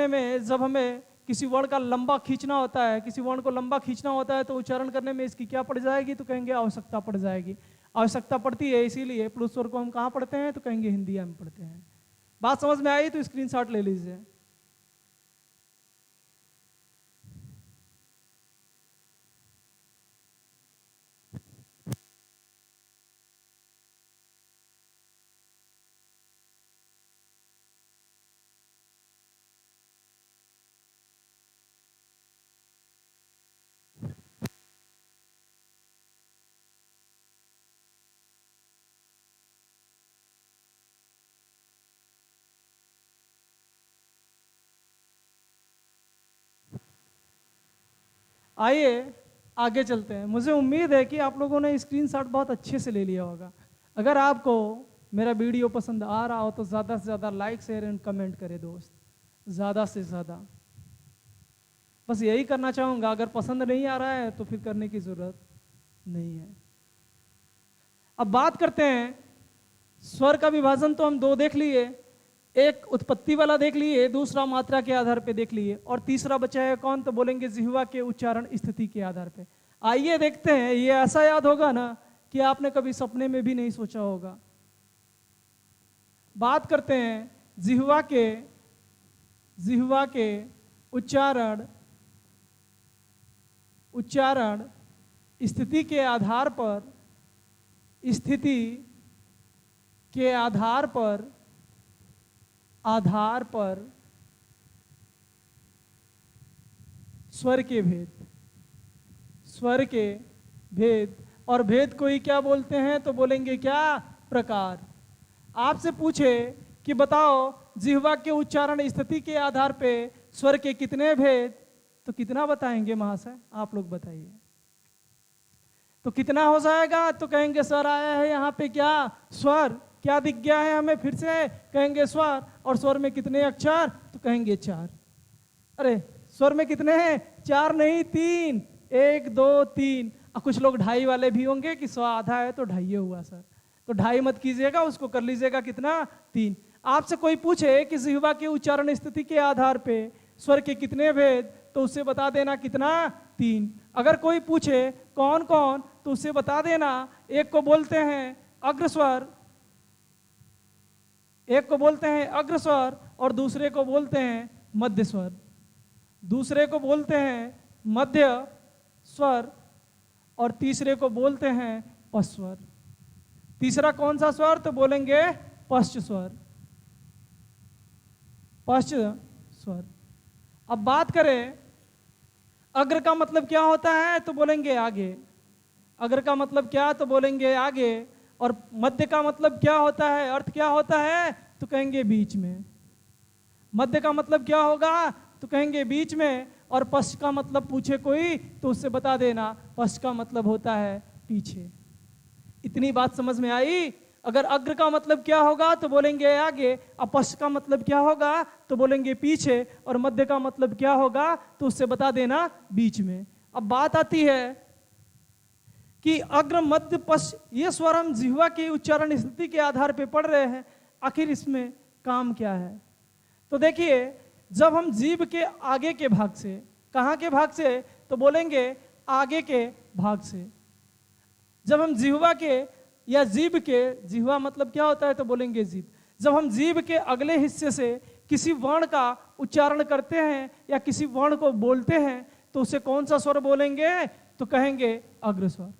S1: में जब हमें किसी वर्ण का लंबा खींचना होता है, किसी वर्ण को लंबा खींचना होता है, तो उच्चारण करने में इसकी क्या पड़ जाएगी, तो कहेंगे आवश्यकता पड़ जाएगी। आवश्यकता पड़ती है, इसीलिए प्लूत स्वर को हम कहाँ पढ़ते हैं, तो कहेंगे हिंदी में पढ़ते हैं। बात समझ में आई तो स्क्रीनशॉट ले लीजिए। आइए आगे चलते हैं। मुझे उम्मीद है कि आप लोगों ने स्क्रीनशॉट बहुत अच्छे से ले लिया होगा। अगर आपको मेरा वीडियो पसंद आ रहा हो तो ज़्यादा से ज़्यादा लाइक शेयर एंड कमेंट करें दोस्त, ज़्यादा से ज़्यादा। बस यही करना चाहूँगा। अगर पसंद नहीं आ रहा है तो फिर करने की ज़रूरत नहीं है। अब बात करते हैं, स्वर का विभाजन तो हम दो देख लिए, एक उत्पत्ति वाला देख लिए, दूसरा मात्रा के आधार पे देख लिए, और तीसरा बचा है कौन, तो बोलेंगे जिह्वा के उच्चारण स्थिति के आधार पे। आइए देखते हैं। ये ऐसा याद होगा ना कि आपने कभी सपने में भी नहीं सोचा होगा। बात करते हैं जिह्वा के उच्चारण स्थिति के आधार पर स्वर के भेद और भेद को ही क्या बोलते हैं, तो बोलेंगे क्या, प्रकार। आपसे पूछे कि बताओ जिह्वा के उच्चारण स्थिति के आधार पे स्वर के कितने भेद, तो कितना बताएंगे महाशय, आप लोग बताइए। तो कितना हो जाएगा, तो कहेंगे सर आया है यहाँ पे क्या, स्वर। क्या दिख गया है हमें, फिर से कहेंगे स्वर। और स्वर में कितने अक्षर, तो कहेंगे 4। अरे स्वर में कितने हैं, 4 नहीं 3, 1 2 3। और कुछ लोग 2.5 वाले भी होंगे कि 100 आधा है तो 2.5 हुआ सर, तो 2.5 मत कीजिएगा, उसको कर लीजिएगा कितना, 3। आपसे कोई पूछे कि जिह्वा के उच्चारण स्थिति के आधार पे स्वर के कितने भेद, तो उसे बता देना कितना, 3। अगर कोई पूछे कौन कौन, तो उसे बता देना, एक को बोलते हैं अग्रस्वर, और दूसरे को बोलते हैं मध्य स्वर, दूसरे को बोलते हैं मध्य स्वर, और तीसरे को बोलते हैं पश्च स्वर। तीसरा कौन सा स्वर, तो बोलेंगे पश्च स्वर। अब बात करें अग्र का मतलब क्या होता है, तो बोलेंगे आगे। अग्र का मतलब क्या, तो बोलेंगे आगे। और मध्य का मतलब क्या होता है, अर्थ क्या होता है, तो कहेंगे बीच में। मध्य का मतलब क्या होगा, तो कहेंगे बीच में। और पश्च का मतलब पूछे कोई, तो उससे बता देना पश्च का मतलब होता है पीछे। इतनी बात समझ में आई। अगर अग्र का मतलब क्या होगा, तो बोलेंगे आगे। पश्च का मतलब क्या होगा, तो बोलेंगे पीछे। और मध्य का मतलब क्या होगा, तो उससे बता देना बीच में। अब बात आती है कि अग्र मध्य पश्च ये स्वर हम जिह्वा की उच्चारण स्थिति के आधार पर पढ़ रहे हैं, आखिर इसमें काम क्या है। तो देखिए, जब हम जीभ के आगे के भाग से, कहाँ के भाग से, तो बोलेंगे आगे के भाग से। जब हम जिह्वा के या जीभ के, जिह्वा मतलब क्या होता है, तो बोलेंगे जीभ। जब हम जीभ के अगले हिस्से से किसी वर्ण का उच्चारण करते हैं या किसी वर्ण को बोलते हैं, तो उसे कौन सा स्वर बोलेंगे, तो कहेंगे अग्र स्वर।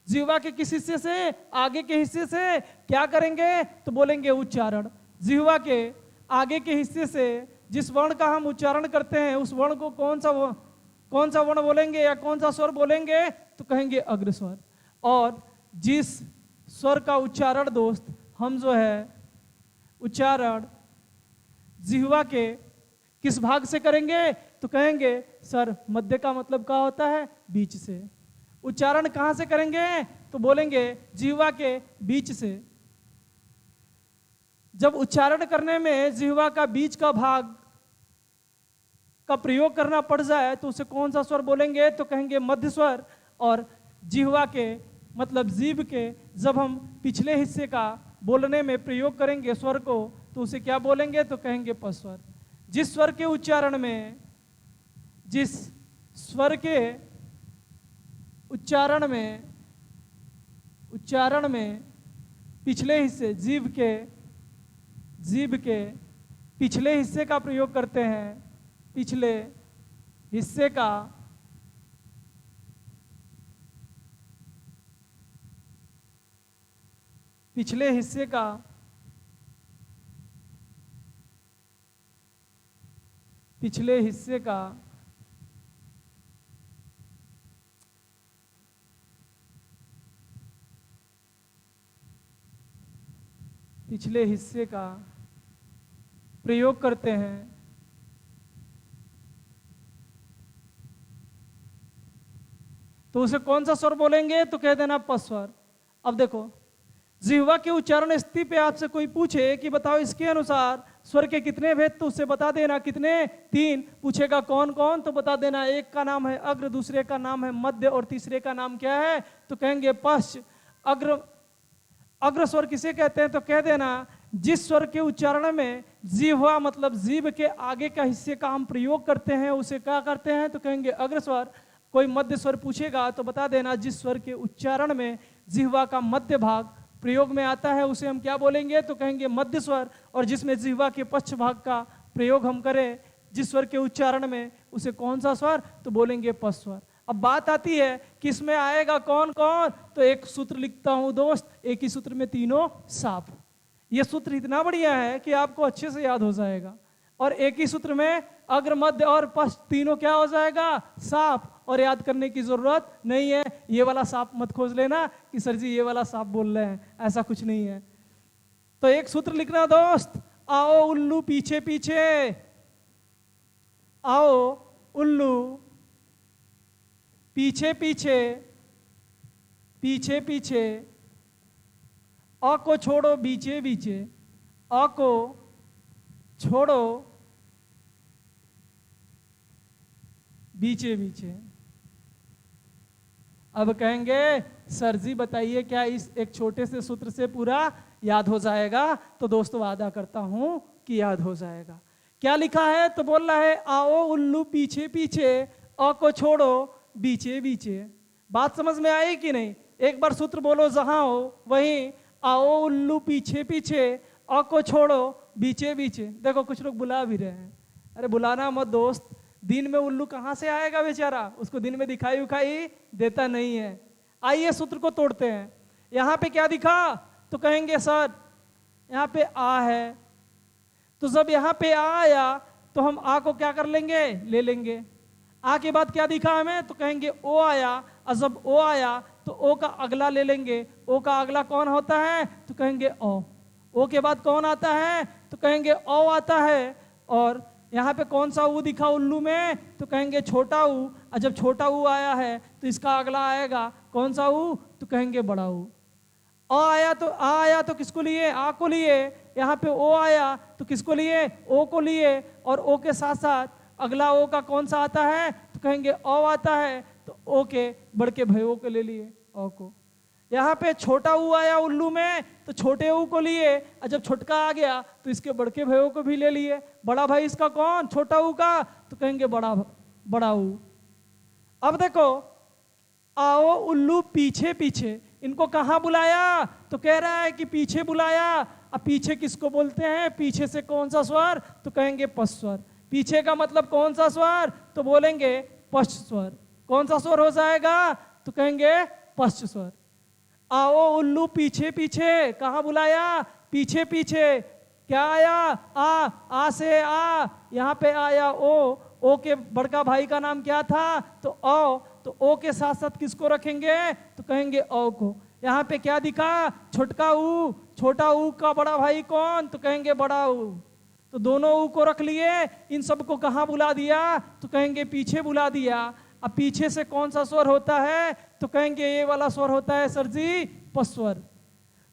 S1: जिह्वा के किस हिस्से से, आगे के हिस्से से क्या करेंगे, तो बोलेंगे उच्चारण। जिह्वा के आगे के हिस्से से जिस वर्ण का हम उच्चारण करते हैं, उस वर्ण को कौन सा वर्ण बोलेंगे या कौन सा स्वर बोलेंगे, तो कहेंगे अग्र स्वर। और जिस स्वर का उच्चारण दोस्त हम जो है उच्चारण जिह्वा के किस भाग से करेंगे, तो कहेंगे सर मध्य का मतलब क्या होता है, बीच से। उच्चारण कहां से करेंगे, तो बोलेंगे जिह्वा के बीच से। जब उच्चारण करने में जिह्वा का बीच का भाग का प्रयोग करना पड़ जाए, तो उसे कौन सा स्वर बोलेंगे, तो कहेंगे मध्य स्वर। और जिह्वा के मतलब जीभ के जब हम पिछले हिस्से का बोलने में प्रयोग करेंगे स्वर को, तो उसे क्या बोलेंगे, तो कहेंगे पश्च स्वर। जिस स्वर के उच्चारण में पिछले हिस्से जीभ के पिछले हिस्से का प्रयोग करते हैं, पिछले हिस्से का प्रयोग करते हैं, तो उसे कौन सा स्वर बोलेंगे, तो कह देना पश्च स्वर। अब देखो, जिह्वा के उच्चारण स्थिति पे आपसे कोई पूछे कि बताओ इसके अनुसार स्वर के कितने भेद, तो उससे बता देना कितने, 3। पूछेगा कौन कौन, तो बता देना एक का नाम है अग्र, दूसरे का नाम है मध्य, और तीसरे का नाम क्या है, तो कहेंगे पश्च। अग्र स्वर किसे कहते हैं, तो कह देना जिस स्वर के उच्चारण में जिह्वा मतलब जीभ के आगे का हिस्से का हम प्रयोग करते हैं, उसे क्या करते हैं, तो कहेंगे अग्र स्वर। कोई मध्य स्वर पूछेगा तो बता देना जिस स्वर के उच्चारण में जिह्वा का मध्य भाग प्रयोग में आता है उसे हम क्या बोलेंगे, तो कहेंगे मध्य स्वर। और जिसमें जिह्वा के पश्च भाग का प्रयोग हम करें जिस स्वर के उच्चारण में, उसे कौन सा स्वर, तो बोलेंगे पश्च स्वर। अब बात आती है कि इसमें आएगा कौन कौन, तो एक सूत्र लिखता हूं दोस्त, एक ही सूत्र में तीनों साफ। यह सूत्र इतना बढ़िया है कि आपको अच्छे से याद हो जाएगा। और एक ही सूत्र में अग्र मध्य और पश्च तीनों क्या हो जाएगा, साफ। और याद करने की जरूरत नहीं है, ये वाला साफ मत खोज लेना कि सर जी ये वाला साफ बोल रहे हैं, ऐसा कुछ नहीं है। तो एक सूत्र लिखना दोस्त, आओ उल्लू पीछे पीछे, आओ उल्लू पीछे पीछे, पीछे पीछे, अ को छोड़ो बीचे बीचे, अ को छोड़ो बीचे बीचे। अब कहेंगे सर जी बताइए क्या इस एक छोटे से सूत्र से पूरा याद हो जाएगा, तो दोस्तों वादा करता हूं कि याद हो जाएगा। क्या लिखा है, तो बोल रहा है आओ उल्लू पीछे पीछे, अ को छोड़ो बीचे बीचे। बात समझ में आई कि नहीं? एक बार सूत्र बोलो जहां हो वहीं, आओ उल्लू पीछे पीछे, अ को छोड़ो बीचे बीचे। देखो कुछ लोग बुला भी रहे हैं, अरे बुलाना मत दोस्त, दिन में उल्लू कहां से आएगा बेचारा, उसको दिन में दिखाई उखाई देता नहीं है। आइए सूत्र को तोड़ते हैं। यहां पे क्या दिखा, तो कहेंगे सर यहां पे आ है, तो जब यहां पे आ आया तो हम आ को क्या कर लेंगे, ले लेंगे। आ के बाद क्या दिखा हमें, तो कहेंगे ओ आया, और जब ओ आया तो ओ का अगला ले लेंगे। ओ का अगला कौन होता है, तो कहेंगे ओ। ओ के बाद कौन आता है, तो कहेंगे ओ आता है। और यहाँ पे कौन सा ऊ दिखा उल्लू में, तो कहेंगे छोटा ऊ। और जब छोटा ऊ आया है तो इसका अगला आएगा कौन सा ऊ, तो कहेंगे बड़ा ऊ। आ आया तो किसको लिए, आ को लिए। यहाँ पे ओ आया तो किसको लिए, ओ को लिए। और ओ के साथ साथ अगला ओ का कौन सा आता है, तो कहेंगे ओ आता है, तो ओ के बड़ के भयो को ले लिए, ओ को। यहाँ पे छोटा ऊ आया उल्लू में तो छोटे ऊ को लिए, और जब छोटका आ गया तो इसके बड़के भाइयों को भी ले लिए। बड़ा भाई इसका कौन, छोटा ऊ का, तो कहेंगे बड़ा ऊ। अब देखो आओ उल्लू पीछे पीछे, इनको कहाँ बुलाया, तो कह रहा है कि पीछे बुलाया। अब पीछे किसको बोलते हैं, पीछे से कौन सा स्वर, तो कहेंगे पश्च स्वर। पीछे का मतलब कौन सा स्वर, तो बोलेंगे पश्च स्वर। कौन सा स्वर हो जाएगा, तो कहेंगे पश्च स्वर। आओ उल्लू पीछे पीछे, कहाँ बुलाया, पीछे पीछे। क्या आया, आ से आ, यहाँ पे आया ओ के बड़का भाई का नाम क्या था, तो ओ। तो ओ के साथ साथ किसको रखेंगे, तो कहेंगे ओ को। यहाँ पे क्या दिखा, छोटका ऊ, छोटा ऊ का बड़ा भाई कौन, तो कहेंगे बड़ा ऊ। तो दोनों ऊ को रख लिए, इन सबको कहाँ बुला दिया, तो कहेंगे पीछे बुला दिया। अब पीछे से कौन सा स्वर होता है, तो कहेंगे ये वाला स्वर होता है सर जी पश्च स्वर।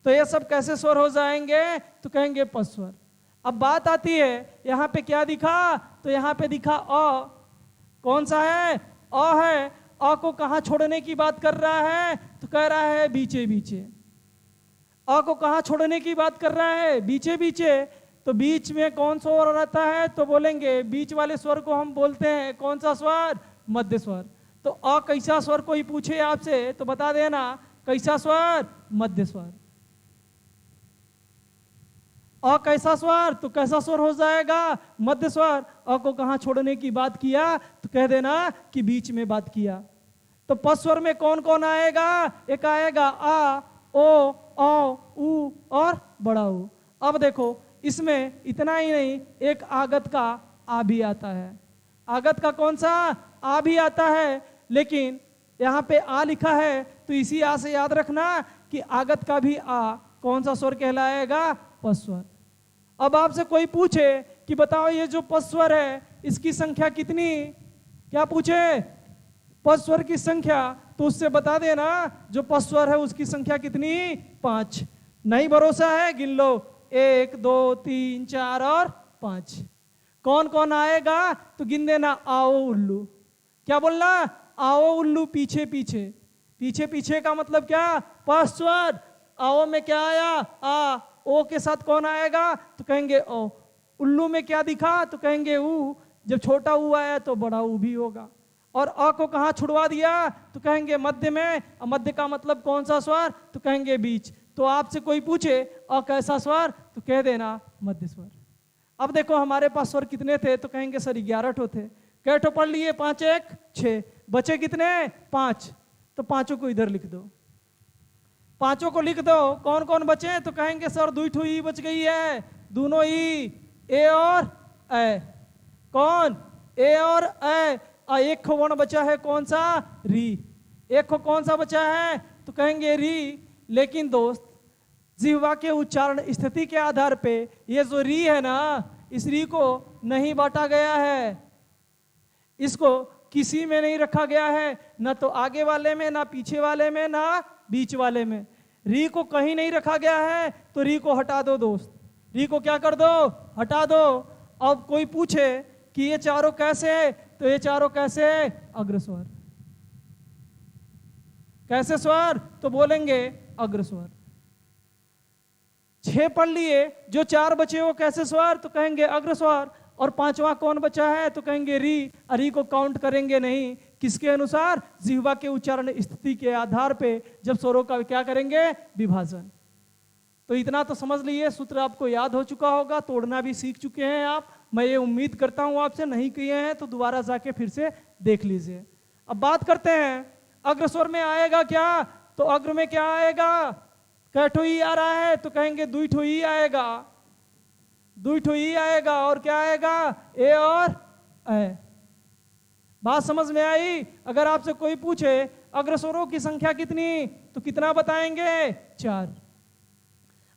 S1: तो ये सब कैसे स्वर हो जाएंगे, तो कहेंगे पश्च स्वर। अब बात आती है यहाँ पे क्या दिखा, तो यहाँ पे दिखा अ। कौन सा है, अ है। अ को कहाँ छोड़ने की बात कर रहा है, तो कह रहा है बीचे बीचे। अ को कहाँ छोड़ने की बात कर रहा है, बीचे बीचे। तो बीच में कौन सा स्वर रहता है, तो बोलेंगे बीच वाले स्वर को हम बोलते हैं कौन सा स्वर, मध्य स्वर। तो अ कैसा स्वर कोई पूछे आपसे तो बता देना कैसा स्वर, मध्य स्वर। अ कैसा स्वर, तो कैसा स्वर हो जाएगा, मध्य स्वर। अ को कहाँ छोड़ने की बात किया, तो कह देना कि बीच में बात किया। तो पश्च स्वर में कौन कौन आएगा, एक आएगा आ, ओ, औ, ऊ और बड़ा ऊ। अब देखो इसमें इतना ही नहीं, एक आगत का आ भी आता है। आगत का कौन सा, आ भी आता है। लेकिन यहाँ पे आ लिखा है तो इसी आ से याद रखना कि आगत का भी आ कौन सा स्वर कहलाएगा, पश्च स्वर। अब आपसे कोई पूछे कि बताओ ये जो पश्च स्वर है इसकी संख्या कितनी, क्या पूछे, पश्च स्वर की संख्या, तो उससे बता देना जो पश्च स्वर है उसकी संख्या कितनी, 5। नहीं भरोसा है गिन लो, 1 2 3 4 और 5। कौन कौन आएगा, तो गिन देना आओ उल्लू। क्या बोलना, आओ उल्लू पीछे पीछे। पीछे पीछे का मतलब क्या, पश्च स्वर। आओ में क्या आया, आ। ओ के साथ कौन आएगा, तो कहेंगे ओ। उल्लू में क्या दिखा, तो कहेंगे ऊ। जब छोटा ऊ आया तो बड़ा ऊ भी होगा। और अ को कहाँ छुड़वा दिया, तो कहेंगे मध्य में। और मध्य का मतलब कौन सा स्वर, तो कहेंगे बीच। तो आपसे कोई पूछे अ कैसा स्वर, तो कह देना मध्य स्वर। अब देखो हमारे पास स्वर कितने थे, तो कहेंगे सर 11 ठो थे। कै ठो पढ़ लिए, 5 1 6, बचे कितने 5, तो पांचों को इधर लिख दो, पांचों को लिख दो। कौन कौन बचे, तो कहेंगे सर 2 ठो ई बच गई है, दोनों ई, ए और ए। कौन, ए और ए। एक खो वर्ण बचा है, कौन सा, री। एक खो कौन सा बचा है, तो कहेंगे री। लेकिन दोस्त जिह्वा के उच्चारण स्थिति के आधार पे ये जो री है ना, इस री को नहीं बांटा गया है, इसको किसी में नहीं रखा गया है, ना तो आगे वाले में, ना पीछे वाले में, ना बीच वाले में। री को कहीं नहीं रखा गया है, तो री को हटा दो दोस्त, री को क्या कर दो, हटा दो। अब कोई पूछे कि ये चारों कैसे, तो ये चारों कैसे, अग्रस्वर। कैसे स्वर, तो बोलेंगे अग्रस्वर। 6 पढ़ लिए, जो 4 बचे वो कैसे स्वर, तो कहेंगे अग्रस्वर। और 5वां कौन बचा है, तो कहेंगे री। री को काउंट करेंगे नहीं, किसके अनुसार, जिह्वा के उच्चारण स्थिति के आधार पे जब स्वरों का क्या करेंगे, विभाजन। तो इतना तो समझ लिए, सूत्र आपको याद हो चुका होगा, तोड़ना भी सीख चुके हैं आप, मैं ये उम्मीद करता हूं आपसे। नहीं किए हैं तो दोबारा जाके फिर से देख लीजिए। अब बात करते हैं अग्रस्वर में आएगा क्या, तो अग्र में क्या आएगा, कै ठो ई आ रहा है, तो कहेंगे 2 ठो ई आएगा, 2 ठो ई आएगा। और क्या आएगा, ए और ए। बात समझ में आई। अगर आपसे कोई पूछे अग्रस्वरों की संख्या कितनी, तो कितना बताएंगे, 4।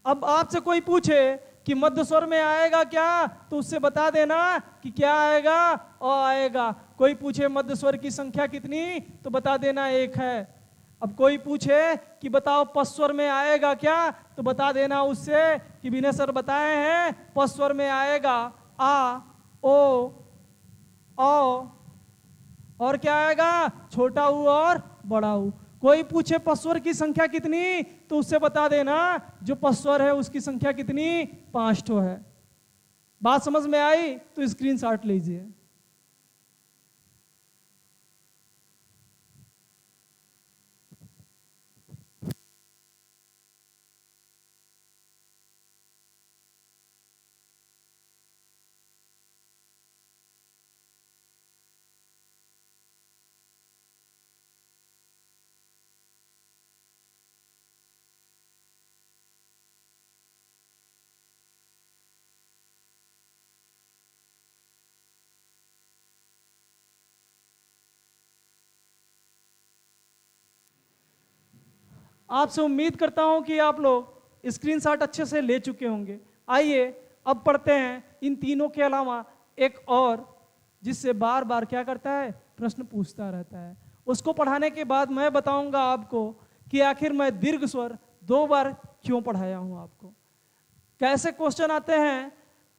S1: अब आपसे कोई पूछे कि मध्य स्वर में आएगा क्या, तो उससे बता देना कि क्या आएगा, अ आएगा। कोई पूछे मध्य स्वर की संख्या कितनी, तो बता देना 1 है। अब कोई पूछे कि बताओ पस्वर में आएगा क्या, तो बता देना उससे कि विनय सर बताए हैं पस्वर में आएगा आ, ओ, औ, और क्या आएगा, छोटा ऊ और बड़ा ऊ। कोई पूछे पस्वर की संख्या कितनी, तो उससे बता देना जो पस्वर है उसकी संख्या कितनी, 5 ठो है। बात समझ में आई, तो स्क्रीनशॉट लीजिए। आपसे उम्मीद करता हूं कि आप लोग स्क्रीनशॉट अच्छे से ले चुके होंगे। आइए अब पढ़ते हैं इन तीनों के अलावा एक और, जिससे बार बार क्या करता है, प्रश्न पूछता रहता है। उसको पढ़ाने के बाद मैं बताऊंगा आपको कि आखिर मैं दीर्घ स्वर 2 बार क्यों पढ़ाया हूं आपको। कैसे क्वेश्चन आते हैं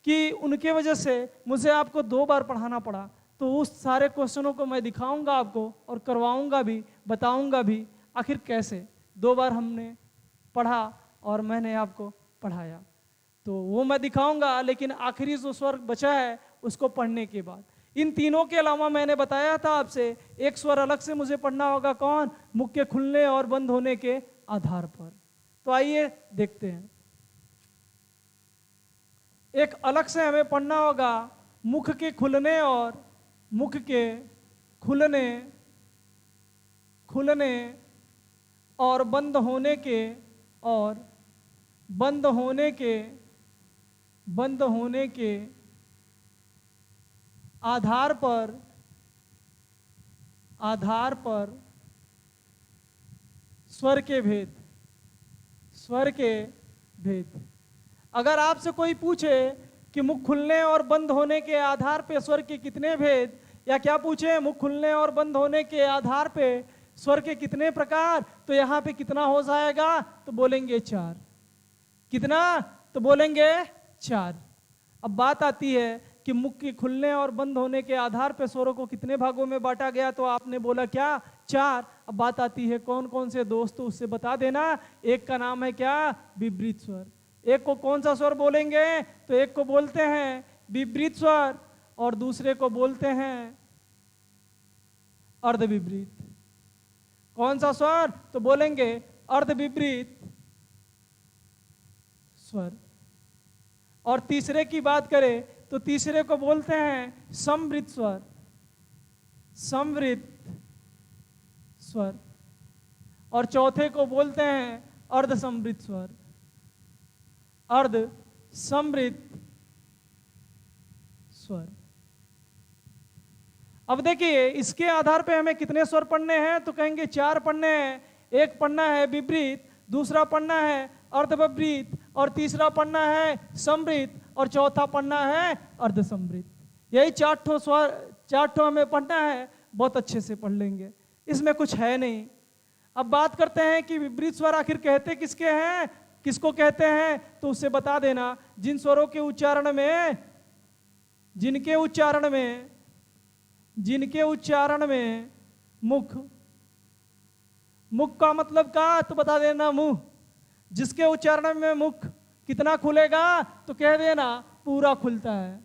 S1: कि उनके वजह से मुझे आपको 2 बार पढ़ाना पड़ा। तो उस सारे क्वेश्चनों को मैं दिखाऊंगा आपको और करवाऊंगा भी, बताऊंगा भी आखिर कैसे 2 बार हमने पढ़ा और मैंने आपको पढ़ाया। तो वो मैं दिखाऊंगा, लेकिन आखिरी जो स्वर बचा है उसको पढ़ने के बाद। इन तीनों के अलावा मैंने बताया था आपसे एक स्वर अलग से मुझे पढ़ना होगा, कौन, मुख के खुलने और बंद होने के आधार पर। तो आइए देखते हैं। एक अलग से हमें पढ़ना होगा मुख के खुलने और मुख के खुलने और बंद होने के और बंद होने के आधार पर स्वर के भेद। अगर आपसे कोई पूछे कि मुख खुलने और बंद होने के आधार पे स्वर के कितने भेद, या क्या पूछे मुख खुलने और बंद होने के आधार पे स्वर के कितने प्रकार, तो यहाँ पे कितना हो जाएगा, तो बोलेंगे 4। कितना, तो बोलेंगे 4। अब बात आती है कि मुख के खुलने और बंद होने के आधार पे स्वरों को कितने भागों में बांटा गया, तो आपने बोला क्या, 4। अब बात आती है कौन कौन से दोस्त, तो उससे बता देना। एक का नाम है क्या, विपरीत स्वर। एक को कौन सा स्वर बोलेंगे, तो एक को बोलते हैं विपरीत स्वर और दूसरे को बोलते हैं अर्ध विपरीत। कौन सा स्वर? तो बोलेंगे अर्ध विपरीत स्वर। और तीसरे की बात करें तो तीसरे को बोलते हैं समवृत्त स्वर, समवृत्त स्वर। और चौथे को बोलते हैं अर्ध समवृत्त स्वर, अर्ध समवृत्त स्वर। अब देखिए इसके आधार पे हमें कितने स्वर पढ़ने हैं, तो कहेंगे 4 पढ़ने हैं। एक पढ़ना है विपरीत, दूसरा पढ़ना है अर्ध विपरीत, और तीसरा पढ़ना है समवृत्त, और चौथा पढ़ना है अर्ध समवृत्त। यही 4 ठो स्वर, 4 ठो हमें पढ़ना है। बहुत अच्छे से पढ़ लेंगे, इसमें कुछ है नहीं। अब बात करते हैं कि विपरीत स्वर आखिर कहते किसके हैं, किसको कहते हैं, तो उसे बता देना। जिन स्वरों के उच्चारण में, जिनके उच्चारण में मुख, मुख का मतलब का, तो बता देना मुंह। जिसके उच्चारण में मुख कितना खुलेगा, तो कह देना पूरा खुलता है।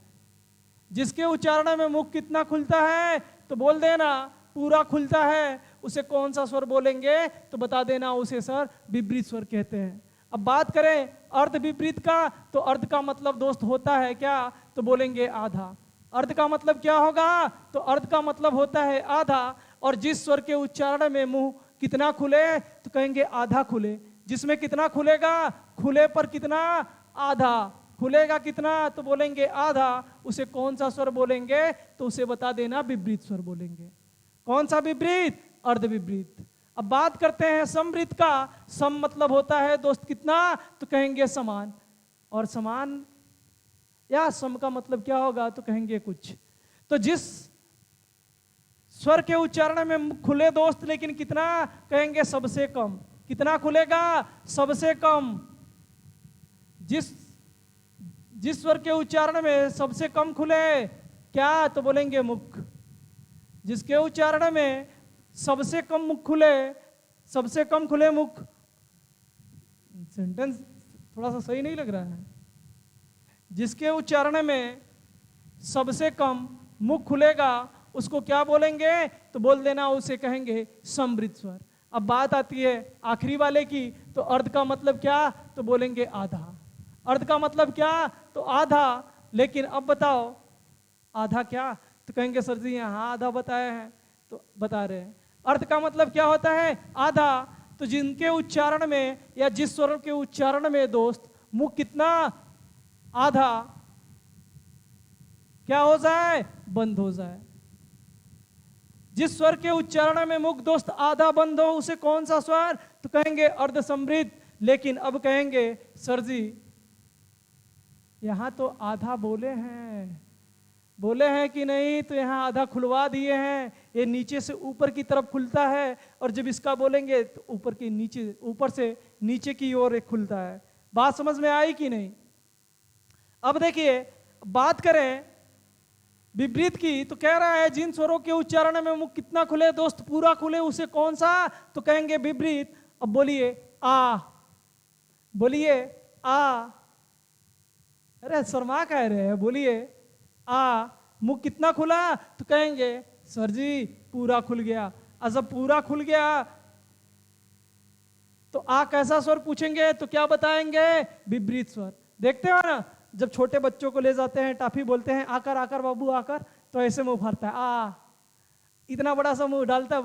S1: जिसके उच्चारण में मुख कितना खुलता है, तो बोल देना पूरा खुलता है। उसे कौन सा स्वर बोलेंगे, तो बता देना उसे सर विपरीत स्वर कहते हैं। अब बात करें अर्ध विपरीत का, तो अर्ध का मतलब दोस्त होता है क्या, तो बोलेंगे आधा। अर्ध का मतलब क्या होगा, तो अर्ध का मतलब होता है आधा। और जिस स्वर के उच्चारण में मुंह कितना खुले, तो कहेंगे आधा खुले। जिसमें कितना खुलेगा, खुले पर कितना, आधा खुलेगा कितना, तो बोलेंगे आधा। उसे कौन सा स्वर बोलेंगे, तो उसे बता देना विपरीत स्वर बोलेंगे। कौन सा विपरीत, अर्ध विपरीत। अब बात करते हैं समवृत्त का। सम मतलब होता है दोस्त कितना, तो कहेंगे समान। और समान या सम का मतलब क्या होगा, तो कहेंगे कुछ। तो जिस स्वर के उच्चारण में खुले दोस्त लेकिन कितना, कहेंगे सबसे कम। कितना खुलेगा, सबसे कम। जिस स्वर के उच्चारण में सबसे कम खुले क्या, तो बोलेंगे मुख। जिसके उच्चारण में सबसे कम मुख खुले, सबसे कम खुले मुख। सेंटेंस थोड़ा सा सही नहीं लग रहा है। जिसके उच्चारण में सबसे कम मुख खुलेगा, उसको क्या बोलेंगे, तो बोल देना उसे कहेंगे समवृत्त स्वर। अब बात आती है आखिरी वाले की, तो अर्ध का मतलब क्या, तो बोलेंगे आधा। अर्ध का मतलब क्या, तो आधा। लेकिन अब बताओ आधा क्या, तो कहेंगे सर जी यहाँ आधा बताया है, तो बता रहे हैं अर्ध का मतलब क्या होता है, आधा। तो जिनके उच्चारण में या जिस स्वर के उच्चारण में दोस्त मुख कितना, आधा क्या हो जाए, बंद हो जाए। जिस स्वर के उच्चारण में मुख दोस्त आधा बंद हो, उसे कौन सा स्वर, तो कहेंगे अर्ध समृद्ध। लेकिन अब कहेंगे सर जी यहां तो आधा बोले हैं कि नहीं, तो यहां आधा खुलवा दिए हैं। ये नीचे से ऊपर की तरफ खुलता है, और जब इसका बोलेंगे तो ऊपर से नीचे की ओर एक खुलता है। बात समझ में आई कि नहीं। अब देखिए बात करें विपरीत की, तो कह रहा है जिन स्वरों के उच्चारण में मुख कितना खुले दोस्त, पूरा खुले, उसे कौन सा, तो कहेंगे विपरीत। अब बोलिए आ, अरे शर्मा कह रहे हैं, बोलिए आ। मुख कितना खुला, तो कहेंगे सर जी पूरा खुल गया। जब पूरा खुल गया तो आ कैसा स्वर पूछेंगे, तो क्या बताएंगे, विपरीत स्वर। देखते हो ना, जब छोटे बच्चों को ले जाते हैं टाफी, बोलते हैं आकर आकर बाबू आकर, तो ऐसे मुंह भरता है आ, इतना बड़ा सा मुंह डालता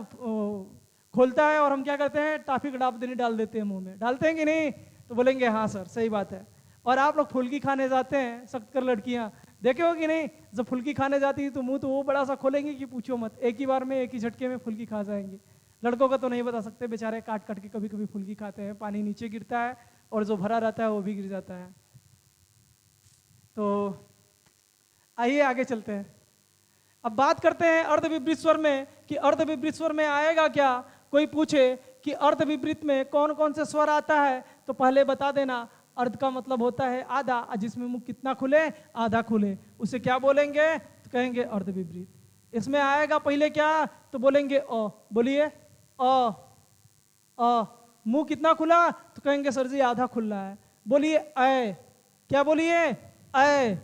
S1: खोलता है, और हम क्या करते हैं, टाफी का डाबदनी डाल देते हैं मुंह में। डालते हैं कि नहीं, तो बोलेंगे हाँ सर सही बात है। और आप लोग फुल्की खाने जाते हैं, सख्त कर लड़कियां देखे हो कि नहीं, जब फुल्की खाने जाती है तो मुंह तो वो बड़ा सा खोलेंगे कि पूछो मत, एक ही बार में एक ही झटके में फुल्की खा जाएंगे। लड़कों का तो नहीं बता सकते, बेचारे काट काट के कभी कभी फुल्की खाते हैं, पानी नीचे गिरता है और जो भरा रहता है वो भी गिर जाता है। तो आइए आगे चलते हैं। अब बात करते हैं अर्ध विपरीत स्वर में, कि अर्ध विपरीत स्वर में आएगा क्या। कोई पूछे कि अर्ध विपरीत में कौन कौन से स्वर आता है, तो पहले बता देना अर्ध का मतलब होता है आधा, जिसमें मुख कितना खुले, आधा खुले, उसे क्या बोलेंगे, तो कहेंगे अर्ध विपरीत। इसमें आएगा पहले क्या, तो बोलेंगे अ। बोलिए अ। मुंह कितना खुला, तो कहेंगे सर जी आधा खुला है। बोलिए ऐ, क्या बोलिए, ऐ।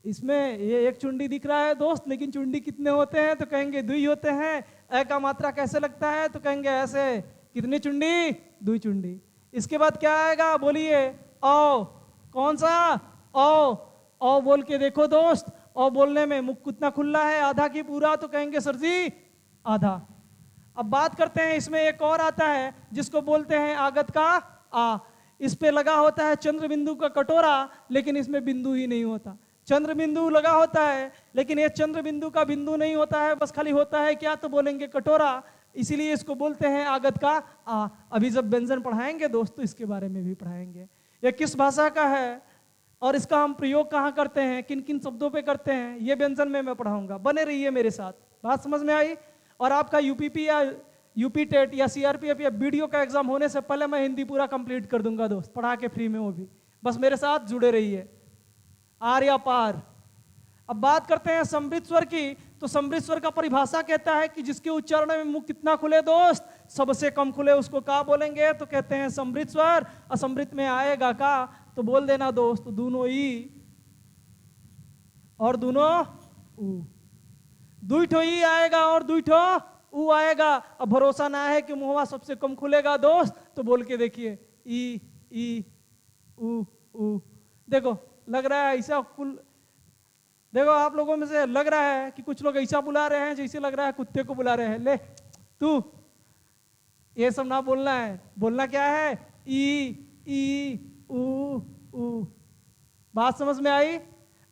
S1: इसमें ये एक चुंडी दिख रहा है दोस्त, लेकिन चुंडी कितने होते हैं? तो कहेंगे दुई होते हैं। ए का मात्रा कैसे लगता है? तो कहेंगे ऐसे। कितनी चुंडी? दुई चुंडी। इसके बाद क्या आएगा बोलिए? ओ। कौन सा? ओ। ओ बोल के देखो दोस्त, ओ बोलने में मुख कितना खुला है? आधा की पूरा? तो कहेंगे सर जी आधा। अब बात करते हैं, इसमें एक और आता है जिसको बोलते हैं आगत का आ। इस पे लगा होता है चंद्र बिंदु का कटोरा, लेकिन इसमें बिंदु ही नहीं होता। चंद्र बिंदु लगा होता है, लेकिन ये चंद्र बिंदु का बिंदु नहीं होता है, बस खाली होता है क्या? तो बोलेंगे कटोरा। इसीलिए इसको बोलते हैं आगत का आ। अभी जब व्यंजन पढ़ाएंगे दोस्तों, इसके बारे में भी पढ़ाएंगे। यह किस भाषा का है और इसका हम प्रयोग कहाँ करते हैं, किन किन शब्दों पे करते हैं, ये व्यंजन में मैं पढ़ाऊंगा। बने रहिए मेरे साथ। बात समझ में आई? और आपका यूपीपी या यूपी टेट या सीआरपीएफ या बीडीओ का एग्जाम होने से पहले मैं हिंदी पूरा कंप्लीट कर दूंगा दोस्त, पढ़ा के फ्री में, वो भी। बस मेरे साथ जुड़े रहिए। आर या पार। अब बात करते हैं समृद्ध स्वर की। तो समृद्ध स्वर का परिभाषा कहता है कि जिसके उच्चारण में मुख कितना खुले दोस्त? सबसे कम खुले, उसको का बोलेंगे? तो कहते हैं समृद्ध स्वर। असमृद्ध में आएगा का? तो बोल देना दोस्त दोनों ई और दोनों ऊ। दुई ठो ई आएगा और दुई ठो ऊ आएगा। अब भरोसा ना है कि मुहवा सबसे कम खुलेगा दोस्त, तो बोल के देखिए ई ई ऊ ऊ। देखो लग रहा है ऐसा कुल, देखो आप लोगों में से लग रहा है कि कुछ लोग ऐसा बुला रहे हैं जैसे लग रहा है कुत्ते को बुला रहे हैं। ले तू, ये सब ना बोलना है। बोलना क्या है? ई ई ऊ ऊ। बात समझ में आई?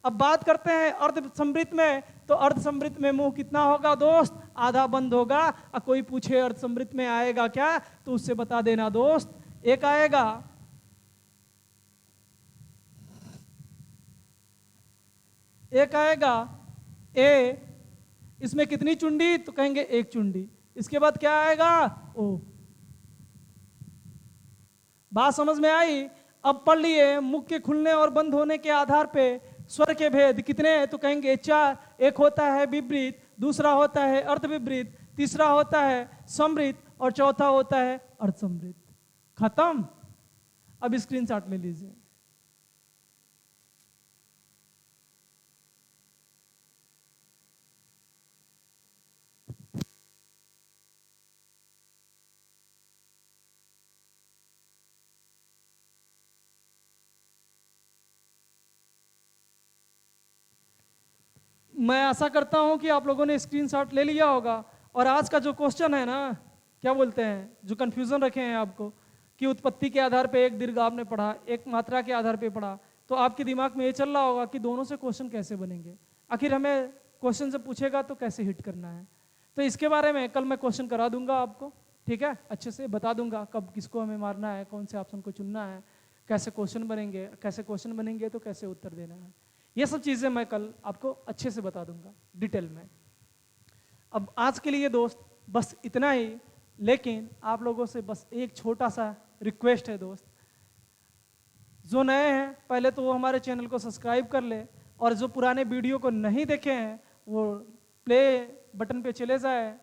S1: अब बात करते हैं अर्ध समृद्ध में। तो अर्ध समृद्ध में मुंह कितना होगा दोस्त? आधा बंद होगा। और कोई पूछे अर्ध समृद्ध में आएगा क्या, तो उससे बता देना दोस्त एक आएगा। एक आएगा ए। इसमें कितनी चुंडी? तो कहेंगे एक चुंडी। इसके बाद क्या आएगा? ओ। बात समझ में आई? अब पढ़ लिए मुख के खुलने और बंद होने के आधार पे स्वर के भेद कितने हैं? तो कहेंगे चार। एक होता है विपरीत, दूसरा होता है अर्ध विपरीत, तीसरा होता है समृद्ध और चौथा होता है अर्ध समृद्ध। खत्म। अब स्क्रीनशॉट ले लीजिए। मैं आशा करता हूं कि आप लोगों ने स्क्रीनशॉट ले लिया होगा। और आज का जो क्वेश्चन है ना, क्या बोलते हैं, जो कंफ्यूजन रखे हैं आपको कि उत्पत्ति के आधार पे एक दीर्घ आपने पढ़ा, एक मात्रा के आधार पे पढ़ा, तो आपके दिमाग में ये चल रहा होगा कि दोनों से क्वेश्चन कैसे बनेंगे, आखिर हमें क्वेश्चन से पूछेगा तो कैसे हिट करना है। तो इसके बारे में कल मैं क्वेश्चन करा दूंगा आपको, ठीक है, अच्छे से बता दूंगा कब किसको हमें मारना है, कौन से ऑप्शन को चुनना है, कैसे क्वेश्चन बनेंगे, कैसे क्वेश्चन बनेंगे तो कैसे उत्तर देना है। ये सब चीज़ें मैं कल आपको अच्छे से बता दूंगा डिटेल में। अब आज के लिए दोस्त बस इतना ही, लेकिन आप लोगों से बस एक छोटा सा रिक्वेस्ट है दोस्त, जो नए हैं पहले तो वो हमारे चैनल को सब्सक्राइब कर ले, और जो पुराने वीडियो को नहीं देखे हैं वो प्ले बटन पे चले जाए,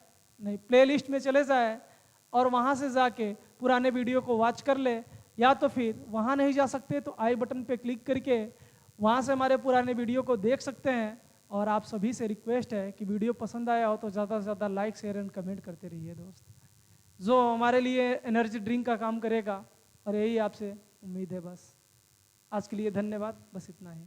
S1: नहीं प्ले लिस्ट में चले जाए और वहाँ से जाके पुराने वीडियो को वॉच कर ले, या तो फिर वहाँ नहीं जा सकते तो आई बटन पे क्लिक करके वहाँ से हमारे पुराने वीडियो को देख सकते हैं। और आप सभी से रिक्वेस्ट है कि वीडियो पसंद आया हो तो ज़्यादा से ज़्यादा लाइक शेयर एंड कमेंट करते रहिए दोस्त, जो हमारे लिए एनर्जी ड्रिंक का काम करेगा, और यही आपसे उम्मीद है। बस आज के लिए धन्यवाद, बस इतना ही।